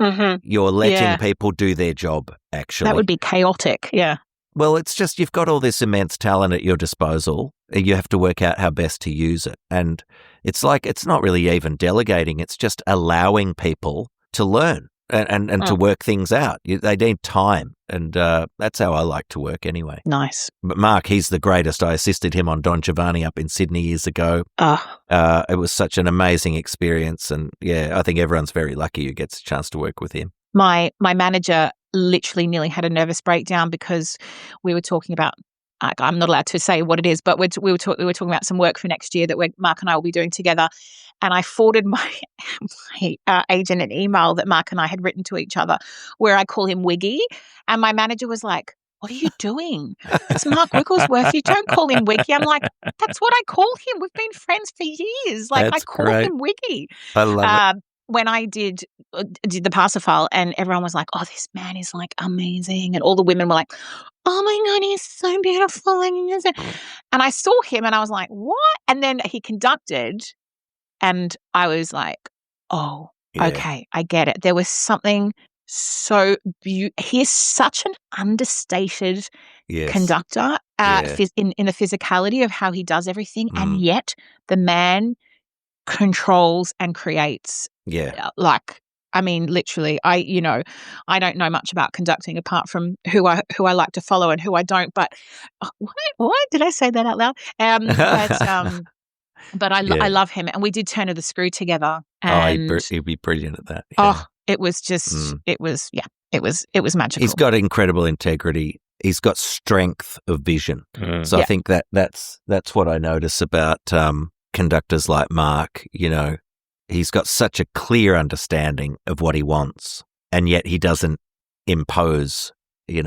Mm-hmm. You're letting people do their job, actually. That would be chaotic, yeah. Well, it's just you've got all this immense talent at your disposal. You have to work out how best to use it. And it's like it's not really even delegating. It's just allowing people to learn and to work things out. They need time. And that's how I like to work anyway. Nice. But Mark, he's the greatest. I assisted him on Don Giovanni up in Sydney years ago. It was such an amazing experience. And I think everyone's very lucky who gets a chance to work with him. My manager literally nearly had a nervous breakdown because we were talking about, I'm not allowed to say what it is, but we were talking about some work for next year that Mark and I will be doing together. And I forwarded my agent an email that Mark and I had written to each other where I call him Wiggy. And my manager was like, "What are you doing? It's Mark Wigglesworth. You don't call him Wiggy." I'm like, "That's what I call him. We've been friends for years. Like, I call him Wiggy." I love it. When I did the Parsifal, and everyone was like, "Oh, this man is like amazing," and all the women were like, "Oh my God, he's so beautiful." And I saw him and I was like, "What?" And then he conducted and I was like, "Oh, okay, I get it." There was something so beautiful. He is such an understated conductor in the physicality of how he does everything, and yet the man controls and creates. Literally, I don't know much about conducting apart from who I like to follow and who I don't. But what did I say that out loud? But I love him, and we did Turn of the Screw together. And he'd be brilliant at that. It was just, it was magical. He's got incredible integrity. He's got strength of vision. So I think that's what I notice about conductors like Mark. He's got such a clear understanding of what he wants, and yet he doesn't impose. He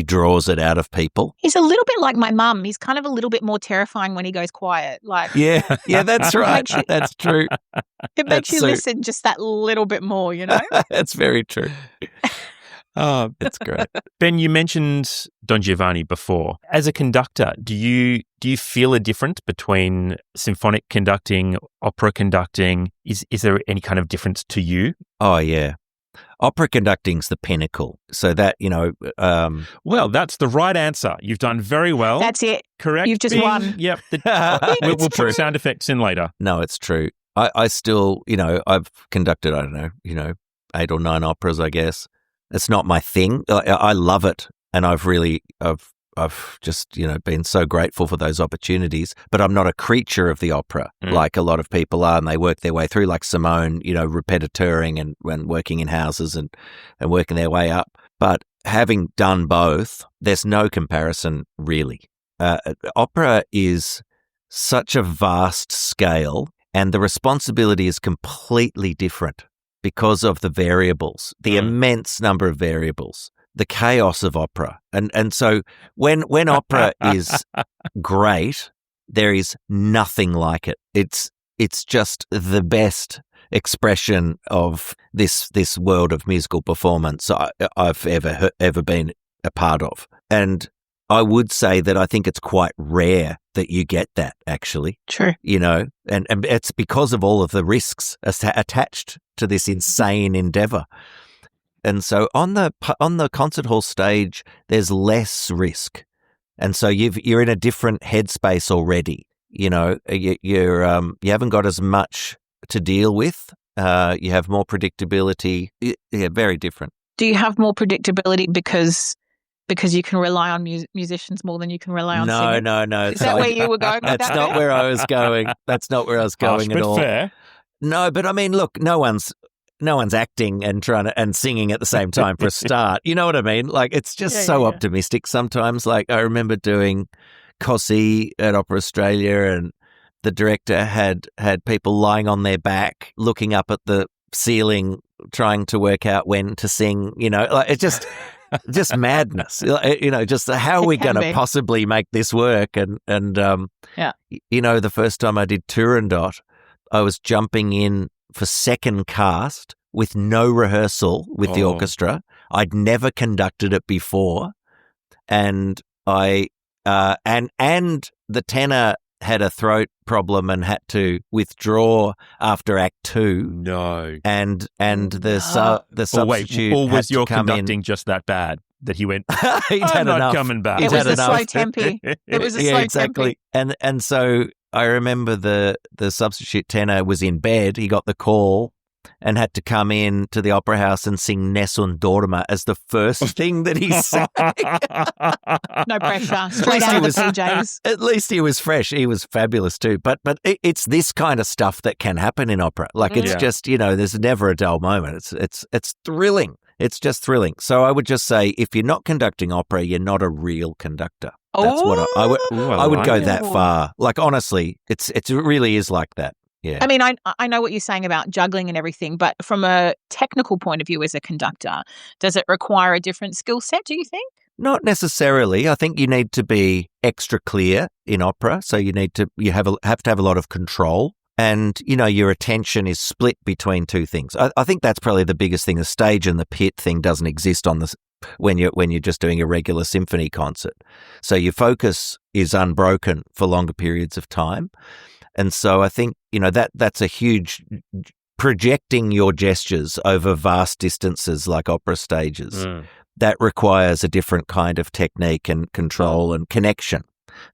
draws it out of people. He's a little bit like my mum. He's kind of a little bit more terrifying when he goes quiet. Like, yeah, that's right. That's true. It makes you listen just that little bit more. That's very true. Oh, that's great. Ben, you mentioned Don Giovanni before. As a conductor, do you feel a difference between symphonic conducting, opera conducting? Is there any kind of difference to you? Oh, yeah. Opera conducting's the pinnacle. So that, well, that's the right answer. You've done very well. That's it. Correct. You've just won. Yep. We'll put sound effects in later. No, it's true. I still, I've conducted, 8 or 9 operas, I guess. It's not my thing. I love it. And I've just, been so grateful for those opportunities, but I'm not a creature of the opera like a lot of people are, and they work their way through, like Simone, repetitouring and working in houses and working their way up. But having done both, there's no comparison really. Opera is such a vast scale, and the responsibility is completely different because of the variables, the immense number of variables. The chaos of opera. And so when opera is great, there is nothing like it. It's just the best expression of this world of musical performance I've ever been a part of. And I would say that I think it's quite rare that you get that, actually. True. And it's because of all of the risks attached to this insane endeavor. And so on the concert hall stage, there's less risk, and so you're in a different headspace already. You haven't got as much to deal with. You have more predictability. Yeah, very different. Do you have more predictability because you can rely on musicians more than you can rely on singing? No. Is that where you were going? That's not where I was going. That's not where I was going at all. Fair. No, but I mean, look, no one's acting and trying to and singing at the same time for a start. You know what I mean? Like, it's just optimistic sometimes. Like, I remember doing Cossi at Opera Australia, and the director had people lying on their back, looking up at the ceiling, trying to work out when to sing. Like, it just just madness. Just how are we going to possibly make this work? And the first time I did Turandot, I was jumping in for second cast with no rehearsal with the orchestra. I'd never conducted it before, and I and the tenor had a throat problem and had to withdraw after Act 2. No, and the substitute or was your come conducting just that bad that he went? He'd had not enough. coming back. It was a slow tempi. It was a slow exactly. tempi. And so I remember the substitute tenor was in bed. He got the call and had to come in to the opera house and sing Nessun Dorma as the first thing that he sang. No pressure. Straight out of the PJs. At least he was fresh. He was fabulous too. But it's this kind of stuff that can happen in opera. Like it's just, there's never a dull moment. It's thrilling. It's just thrilling. So I would just say, if you're not conducting opera, you're not a real conductor. That's what I would go that far. Like, honestly, it really is like that. Yeah. I mean, I know what you're saying about juggling and everything, but from a technical point of view as a conductor, does it require a different skill set, do you think? Not necessarily. I think you need to be extra clear in opera. So you have to have a lot of control. And, your attention is split between two things. I think that's probably the biggest thing. The stage and the pit thing doesn't exist when you're just doing a regular symphony concert. So your focus is unbroken for longer periods of time. And so I think, that's a huge projecting your gestures over vast distances like opera stages. That requires a different kind of technique and control and connection.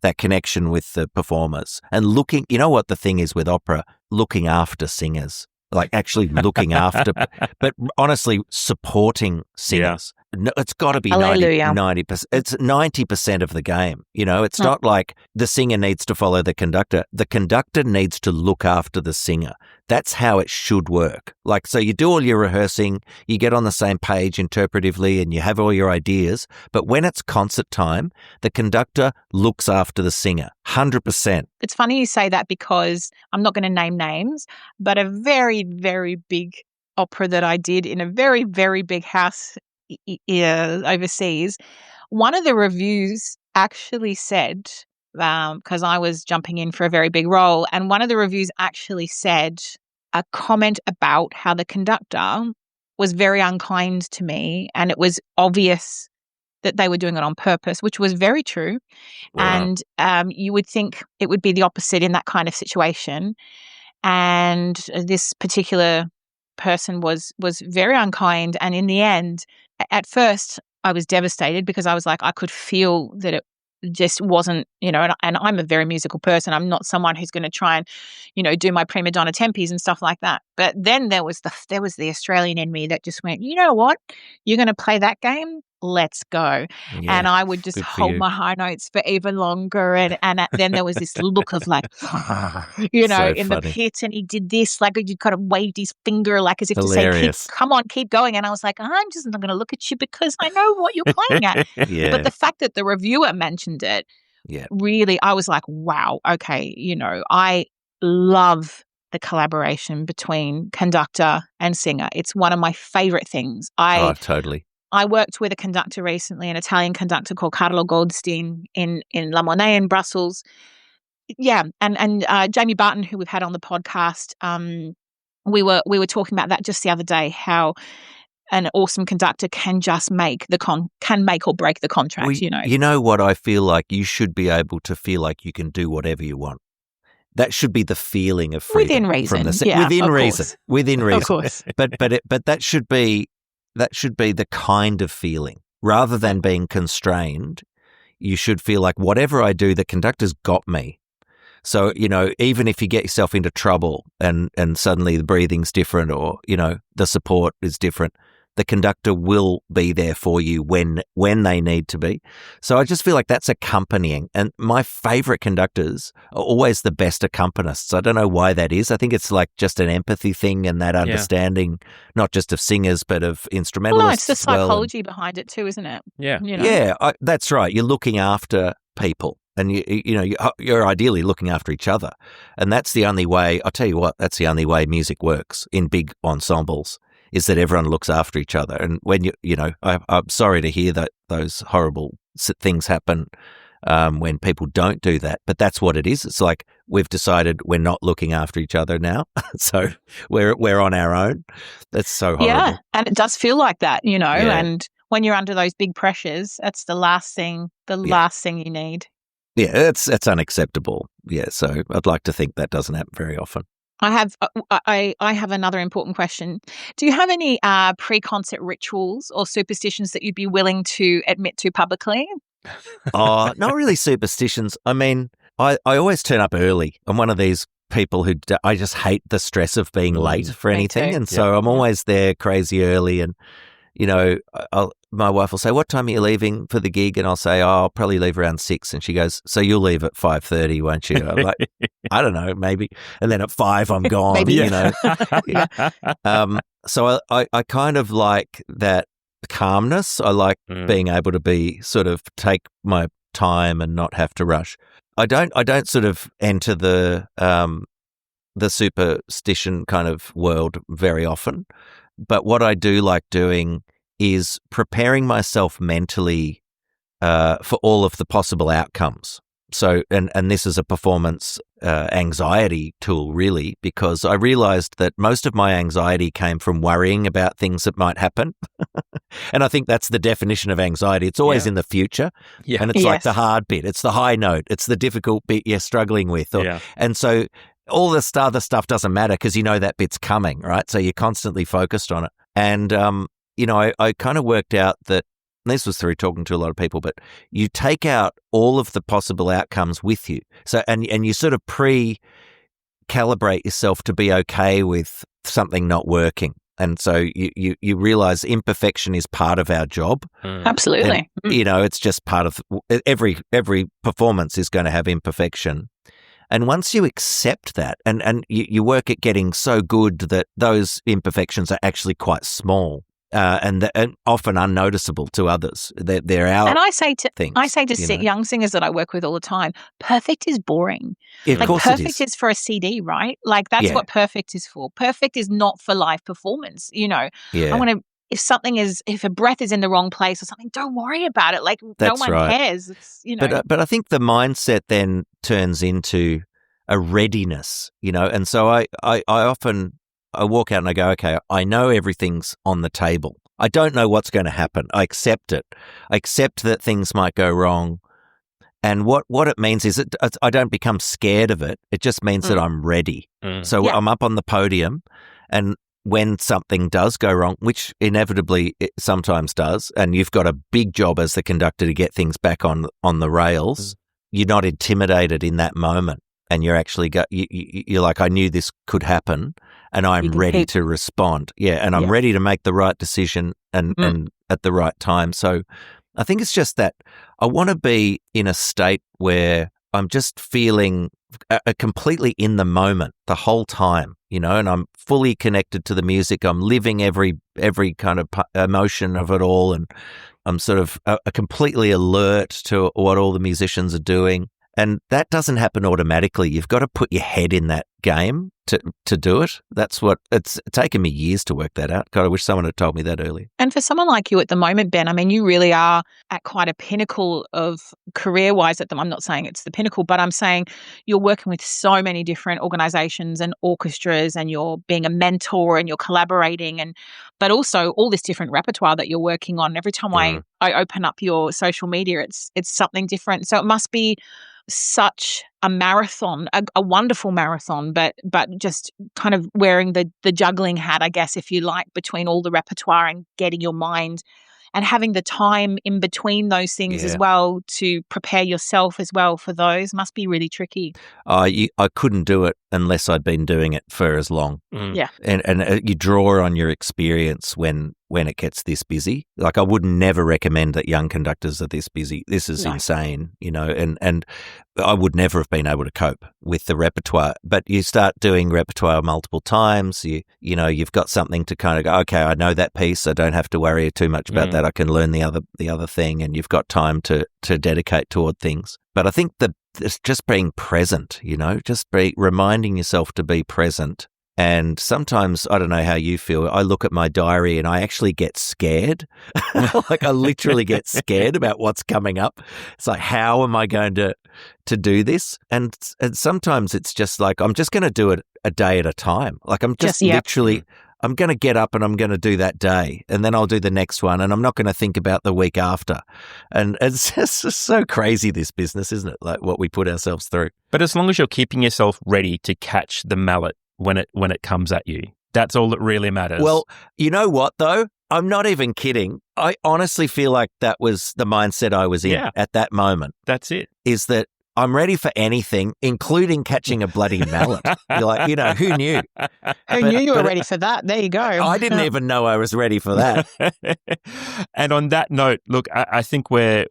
That connection with the performers and looking, what the thing is with opera, looking after singers, like actually looking after, but honestly supporting singers. No, it's got to be 90%. It's 90% of the game. It's not like the singer needs to follow the conductor. The conductor needs to look after the singer. That's how it should work. Like, so you do all your rehearsing, you get on the same page interpretively and you have all your ideas. But when it's concert time, the conductor looks after the singer, 100%. It's funny you say that because I'm not going to name names, but a very, very big opera that I did in a very, very big house overseas, one of the reviews actually said, because I was jumping in for a very big role, and one of the reviews actually said a comment about how the conductor was very unkind to me, and it was obvious that they were doing it on purpose, which was very true. Wow. And you would think it would be the opposite in that kind of situation. And this particular person was very unkind, and in the end, at first I was devastated because I was like, I could feel that it just wasn't, and I'm a very musical person. I'm not someone who's going to try and, do my prima donna tempis and stuff like that. But then there was the Australian in me that just went, you know what, you're going to play that game? Let's go. Yeah, and I would just hold my high notes for even longer. And then there was this look of like, so in funny. The pit, and he did this, like he kind of waved his finger like as if Hilarious. To say, come on, keep going. And I was like, I'm just not going to look at you because I know what you're playing at. Yeah. But the fact that the reviewer mentioned it, really, I was like, wow, okay, I love the collaboration between conductor and singer. It's one of my favorite things. Totally. I worked with a conductor recently, an Italian conductor called Carlo Goldstein in La Monnaie in Brussels. Yeah, and Jamie Barton, who we've had on the podcast, we were talking about that just the other day, how an awesome conductor can just make or break the contract. You know what I feel like? You should be able to feel like you can do whatever you want. That should be the feeling of freedom. Within reason. Within reason. Of course. But that should be the kind of feeling. Rather than being constrained, you should feel like whatever I do, the conductor's got me. So, even if you get yourself into trouble and suddenly the breathing's different or, the support is different, the conductor will be there for you when they need to be. So I just feel like that's accompanying. And my favorite conductors are always the best accompanists. I don't know why that is. I think it's like just an empathy thing and that understanding, not just of singers, but of instrumentalists. Well, it's the psychology behind it too, isn't it? Yeah. Yeah, that's right. You're looking after people. And you're ideally looking after each other. And that's the only way, I'll tell you what, that's the only way music works in big ensembles, is that everyone looks after each other. And when I'm sorry to hear that those horrible things happen when people don't do that, but that's what it is. It's like we've decided we're not looking after each other now, so we're on our own. That's so horrible. Yeah, and it does feel like that, Yeah. and when you're under those big pressures, that's the last thing you need. Yeah, that's unacceptable. Yeah, so I'd like to think that doesn't happen very often. I have another important question. Do you have any pre-concert rituals or superstitions that you'd be willing to admit to publicly? Oh, not really superstitions. I mean, I always turn up early. I'm one of these people who I just hate the stress of being late for anything, and so I'm always there crazy early. And my wife will say, "What time are you leaving for the gig?" And I'll say, "Oh, I'll probably leave around 6." And she goes, "So you'll leave at 5:30, won't you?" I'm like, "I don't know, maybe." And then at 5, I'm gone. Maybe. So I kind of like that calmness. I like being able to be sort of take my time and not have to rush. I don't sort of enter the superstition kind of world very often, but what I do like doing is preparing myself mentally for all of the possible outcomes. So, and this is a performance anxiety tool, really, because I realized that most of my anxiety came from worrying about things that might happen. And I think that's the definition of anxiety. It's always in the future. Yeah. And it's like the hard bit. It's the high note. It's the difficult bit you're struggling with. And so all this other stuff doesn't matter because you know that bit's coming, right? So you're constantly focused on it. And, I kind of worked out that, and this was through talking to a lot of people, but you take out all of the possible outcomes with you. So, and you sort of pre-calibrate yourself to be okay with something not working. And so you realize imperfection is part of our job. Absolutely. And, it's just part of every performance is going to have imperfection. And once you accept that and you work at getting so good that those imperfections are actually quite small, and often unnoticeable to others. They're our and I say to things, young singers that I work with all the time, perfect is boring. Yeah, of course perfect is for a CD, right? Like that's what perfect is for. Perfect is not for live performance. I want to. If a breath is in the wrong place or something, don't worry about it. Like that's no one right. cares. It's, But I think the mindset then turns into a readiness, and so I often. I walk out and I go, okay, I know everything's on the table. I don't know what's going to happen. I accept it. I accept that things might go wrong. And what it means is I don't become scared of it. It just means that I'm ready. So I'm up on the podium, and when something does go wrong, which inevitably it sometimes does, and you've got a big job as the conductor to get things back on the rails, you're not intimidated in that moment. And you're actually you're like, I knew this could happen, and I'm ready to respond. Yeah, and I'm ready to make the right decision and at the right time. So I think it's just that I want to be in a state where I'm just feeling completely in the moment the whole time, and I'm fully connected to the music. I'm living every kind of emotion of it all, and I'm sort of completely alert to what all the musicians are doing. And that doesn't happen automatically. You've got to put your head in that game to do it. That's what it's taken me years to work that out. God, I wish someone had told me that earlier. And for someone like you at the moment, Ben, I mean, you really are at quite a pinnacle of career-wise at them. I'm not saying it's the pinnacle, but I'm saying you're working with so many different organizations and orchestras, and you're being a mentor and you're collaborating, but also all this different repertoire that you're working on. Every time I open up your social media, it's something different. So it must be such a marathon, a wonderful marathon, but just kind of wearing the juggling hat, I guess, if you like, between all the repertoire and getting your mind and having the time in between those things as well to prepare yourself as well for those must be really tricky. I couldn't do it unless I'd been doing it for as long. Yeah. And you draw on your experience when it gets this busy. Like I would never recommend that young conductors are this busy. This is insane, and I would never have been able to cope with the repertoire. But you start doing repertoire multiple times, you've got something to kind of go, okay, I know that piece. I don't have to worry too much about that. I can learn the other thing, and you've got time to dedicate toward things. But I think that it's just being present, just reminding yourself to be present And sometimes, I don't know how you feel, I look at my diary and I actually get scared. Like I literally get scared about what's coming up. It's like, how am I going to do this? And sometimes it's just like, I'm just going to do it a day at a time. Like I'm just literally, I'm going to get up and I'm going to do that day, and then I'll do the next one, and I'm not going to think about the week after. And it's just so crazy, this business, isn't it? Like what we put ourselves through. But as long as you're keeping yourself ready to catch the mallet when it comes at you, that's all that really matters. Well, you know what though? I'm not even kidding. I honestly feel like that was the mindset I was in at that moment. That's it. Is that I'm ready for anything, including catching a bloody mallet. You're like, who knew? Who knew you were ready for that? There you go. I didn't even know I was ready for that. And on that note, look, I think we're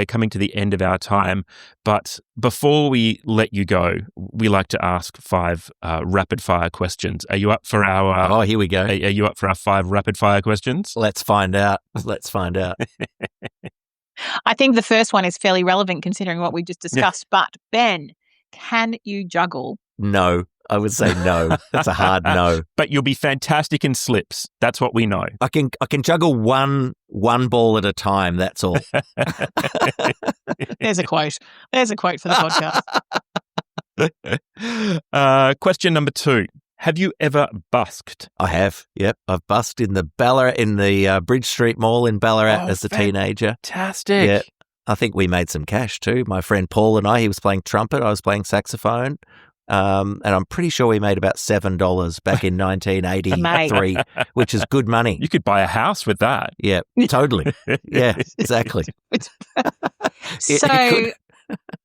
coming to the end of our time. But before we let you go, we like to ask 5 rapid fire questions. Are you up for our? Oh, here we go. Are you up for our 5 rapid fire questions? Let's find out. I think the first one is fairly relevant considering what we just discussed. But Ben, can you juggle? No, I would say no. That's a hard no. But you'll be fantastic in slips. That's what we know. I can juggle one ball at a time. That's all. There's a quote. There's a quote for the podcast. Question number 2. Have you ever busked? I have. Yep, I've busked in the Bridge Street Mall in Ballarat as a teenager. Fantastic. Yeah, I think we made some cash too. My friend Paul and he was playing trumpet, I was playing saxophone, and I'm pretty sure we made about $7 back in 1983, which is good money. You could buy a house with that. Yeah, totally. Yeah, exactly. So,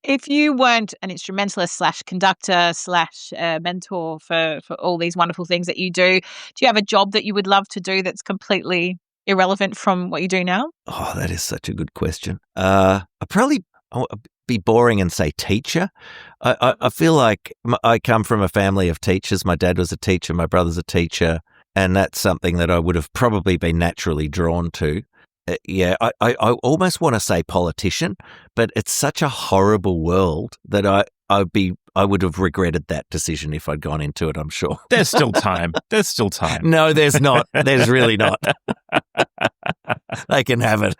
if you weren't an instrumentalist / conductor / mentor for all these wonderful things that you do you have a job that you would love to do that's completely irrelevant from what you do now? Oh, that is such a good question. I'll be boring and say teacher. I feel like I come from a family of teachers. My dad was a teacher, my brother's a teacher, and that's something that I would have probably been naturally drawn to. I almost want to say politician, but it's such a horrible world that I would have regretted that decision if I'd gone into it, I'm sure. There's still time. No, there's not. There's really not. They can have it.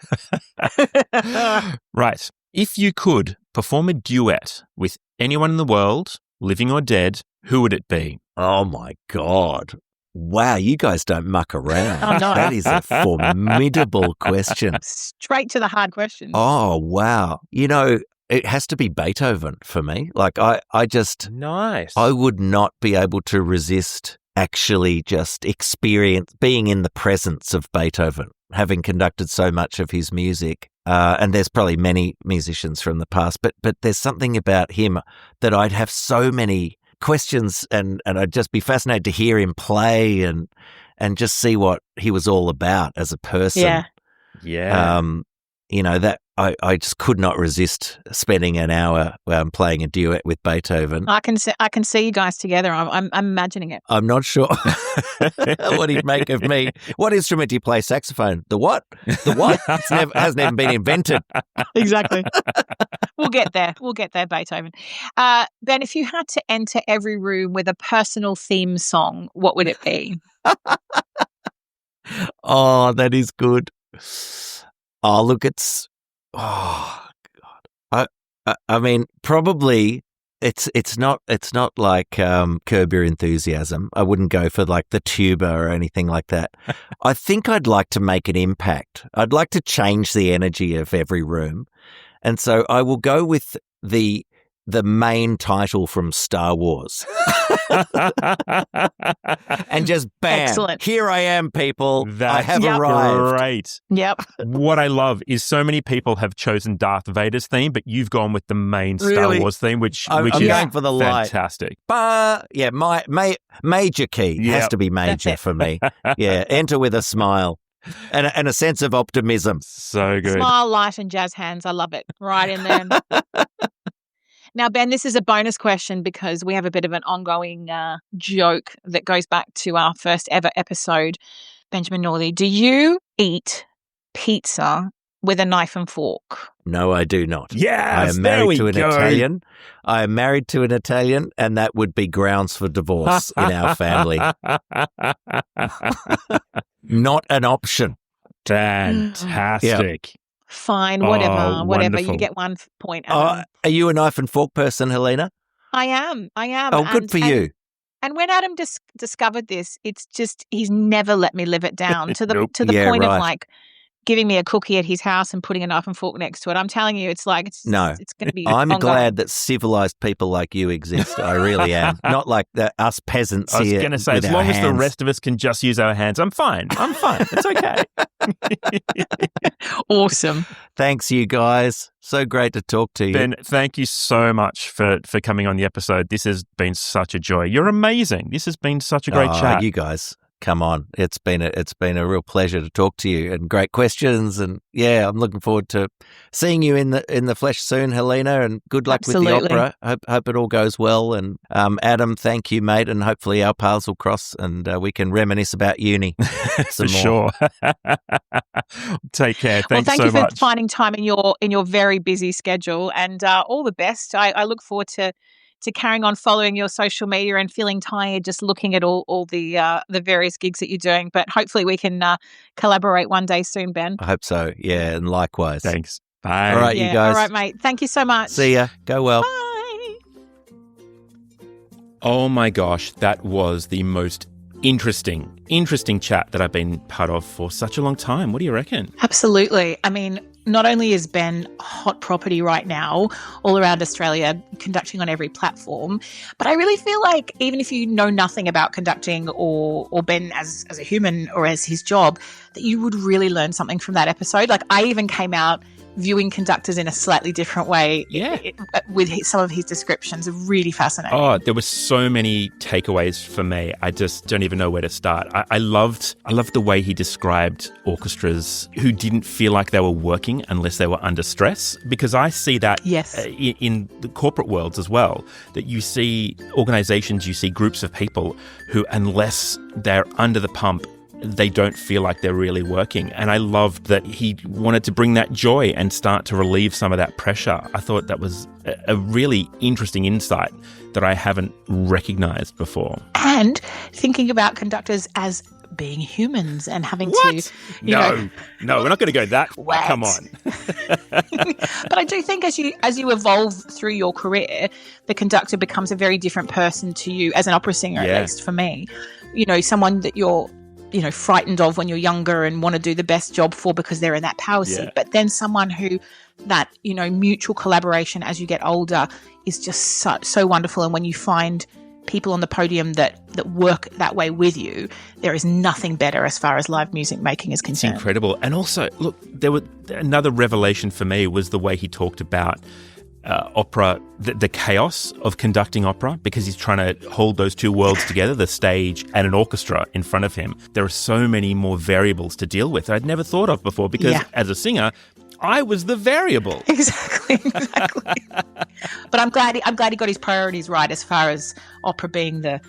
Right. If you could perform a duet with anyone in the world, living or dead, who would it be? Oh, my God. Wow, you guys don't muck around. Oh, no. That is a formidable question. Straight to the hard questions. Oh, wow. It has to be Beethoven for me. Like I just... Nice. I would not be able to resist actually just being in the presence of Beethoven, having conducted so much of his music. And there's probably many musicians from the past, but there's something about him that I'd have so many questions and I'd just be fascinated to hear him play and just see what he was all about as a person. Yeah. That I just could not resist spending an hour playing a duet with Beethoven. I can see you guys together. I'm imagining it. I'm not sure what he'd make of me. What instrument do you play? Saxophone. The what? The what? Hasn't even been invented. Exactly. We'll get there, Beethoven. Ben, if you had to enter every room with a personal theme song, what would it be? Oh, that is good. Oh, look, God. I mean, probably it's not like Curb Your Enthusiasm. I wouldn't go for like the tuba or anything like that. I think I'd like to make an impact. I'd like to change the energy of every room. And so I will go with the main title from Star Wars. And just bam. Excellent. Here I am, people. I have Yep. arrived. Great. Yep. What I love is so many people have chosen Darth Vader's theme, but you've gone with the main Star Really? Wars theme, which I'm is going for the light. fantastic. Yeah, my major key has Yep. to be major for me. Yeah, enter with a smile and a sense of optimism. So good. Smile, light, and jazz hands. I love it. Right in there. Now, Ben, this is a bonus question because we have a bit of an ongoing joke that goes back to our first ever episode. Benjamin Northey, do you eat pizza with a knife and fork? No, I do not. Yes, I am married to an Italian. I am married to an Italian, and that would be grounds for divorce in our family. Not an option. Fantastic. Fine, whatever. Oh, Whatever. wonderful. You get 1 point. Adam. Are you a knife and fork person, Helena? I am. Oh, good for you. And when Adam discovered this, it's just he's never let me live it down to the Nope. to the Yeah, point right. of like giving me a cookie at his house and putting a knife and fork next to it. I'm telling you, it's like it's going to be. I'm ongoing. glad that civilized people like you exist. I really am. Not like us peasants I was here. going to say, with as our long as the hands. rest of us can just use our hands, I'm fine. It's okay. Awesome. Thanks, you guys. So great to talk to you. Ben, thank you so much for coming on the episode. This has been such a joy. You're amazing. This has been such a great chat. You guys, come on. It's been a real pleasure to talk to you, and great questions. And yeah, I'm looking forward to seeing you in the flesh soon, Helena. And good luck with the opera. Hope it all goes well. And Adam, thank you, mate. And hopefully our paths will cross, and we can reminisce about uni For some more. sure. Take care. Thanks thank so you for much. finding time in your very busy schedule, and all the best. I look forward to carrying on following your social media and feeling tired just looking at all the various gigs that you're doing. But hopefully we can collaborate one day soon, Ben. I hope so. Yeah, and likewise. Thanks. Bye. All right, Yeah, you guys. all right, mate. Thank you so much. See ya. Go well. Bye. Oh my gosh, that was the most interesting chat that I've been part of for such a long time. What do you reckon? Absolutely. I mean, not only is Ben hot property right now all around Australia, conducting on every platform, but I really feel like even if you know nothing about conducting or Ben as a human or as his job, that you would really learn something from that episode. Like I even came out viewing conductors in a slightly different way with some of his descriptions. Really fascinating. Oh, there were so many takeaways for me. I just don't even know where to start. I loved the way he described orchestras who didn't feel like they were working unless they were under stress, because I see that in the corporate worlds as well, that you see organizations, you see groups of people who, unless they're under the pump, they don't feel like they're really working. And I loved that he wanted to bring that joy and start to relieve some of that pressure. I thought that was a really interesting insight that I haven't recognized before. And thinking about conductors as being humans and having to, No, we're not going to go that. What? Come on. But I do think as you evolve through your career, the conductor becomes a very different person to you as an opera singer, at least for me. Someone that you're frightened of when you're younger and want to do the best job for because they're in that power seat. But then someone who that, mutual collaboration as you get older is just so wonderful. And when you find people on the podium that work that way with you, there is nothing better as far as live music making is concerned. It's incredible. And also, look, another revelation for me was the way he talked about opera, the chaos of conducting opera, because he's trying to hold those two worlds together, the stage and an orchestra in front of him. There are so many more variables to deal with that I'd never thought of before, because as a singer, I was the variable. Exactly. But I'm glad he got his priorities right as far as opera being the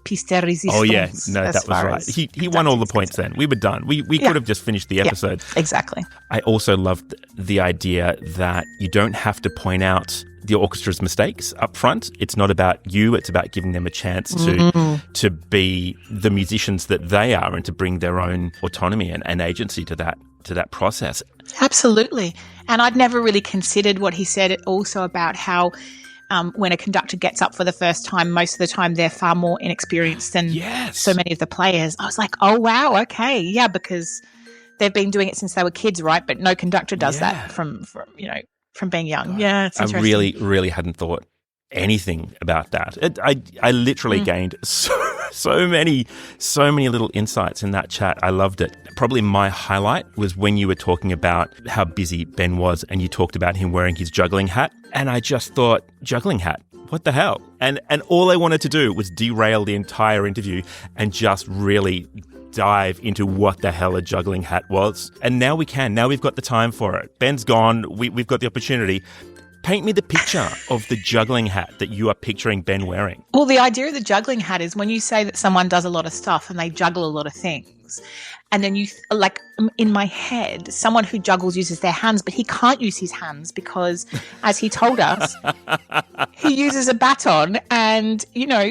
piece de resistance. Oh yeah, no, that was right. He won all the points then. We were done. We could have just finished the episode. Yeah, exactly. I also loved the idea that you don't have to point out the orchestra's mistakes up front. It's not about you. It's about giving them a chance to be the musicians that they are and to bring their own autonomy and agency to that process. Absolutely. And I'd never really considered what he said also about how when a conductor gets up for the first time, most of the time they're far more inexperienced than so many of the players. I was like, oh, wow, okay. Yeah, because they've been doing it since they were kids, right? But no conductor does that from being young. Yeah, it's interesting. I really hadn't thought anything about that. I literally gained so many little insights in that chat. I loved it. Probably my highlight was when you were talking about how busy Ben was and you talked about him wearing his juggling hat. And I just thought, juggling hat? What the hell? And all I wanted to do was derail the entire interview and just really dive into what the hell a juggling hat was. And now we can. Now we've got the time for it. Ben's gone. We've got the opportunity. Paint me the picture of the juggling hat that you are picturing Ben wearing. Well, the idea of the juggling hat is when you say that someone does a lot of stuff and they juggle a lot of things, things. And then in my head, someone who juggles uses their hands, but he can't use his hands because, as he told us, he uses a baton and,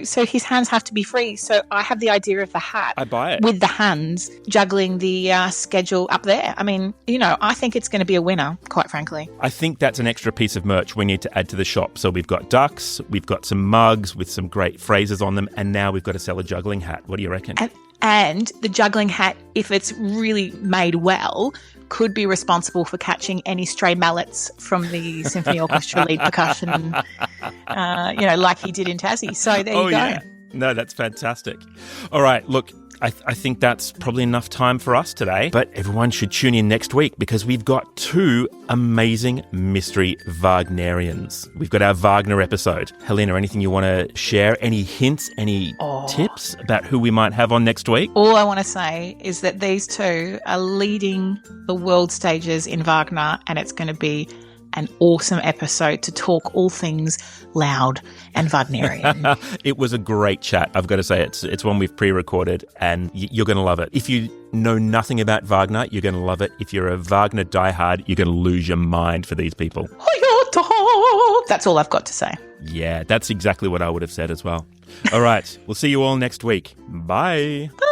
so his hands have to be free. So I have the idea of the hat. I buy it. With the hands juggling the schedule up there. I mean, I think it's going to be a winner, quite frankly. I think that's an extra piece of merch we need to add to the shop. So we've got ducks, we've got some mugs with some great phrases on them, and now we've got to sell a juggling hat. What do you reckon? And the juggling hat, if it's really made well, could be responsible for catching any stray mallets from the symphony orchestra lead percussion, like he did in Tassie. So there you go. Yeah. No, that's fantastic. All right, look, I think that's probably enough time for us today, but everyone should tune in next week because we've got 2 amazing mystery Wagnerians. We've got our Wagner episode. Helena, anything you want to share? Any hints, any tips about who we might have on next week? All I want to say is that these 2 are leading the world stages in Wagner, and it's going to be an awesome episode to talk all things loud and Wagnerian. It was a great chat. I've got to say, it's one we've pre-recorded and you're going to love it. If you know nothing about Wagner, you're going to love it. If you're a Wagner diehard, you're going to lose your mind for these people. That's all I've got to say. Yeah, that's exactly what I would have said as well. All right, we'll see you all next week. Bye. Bye.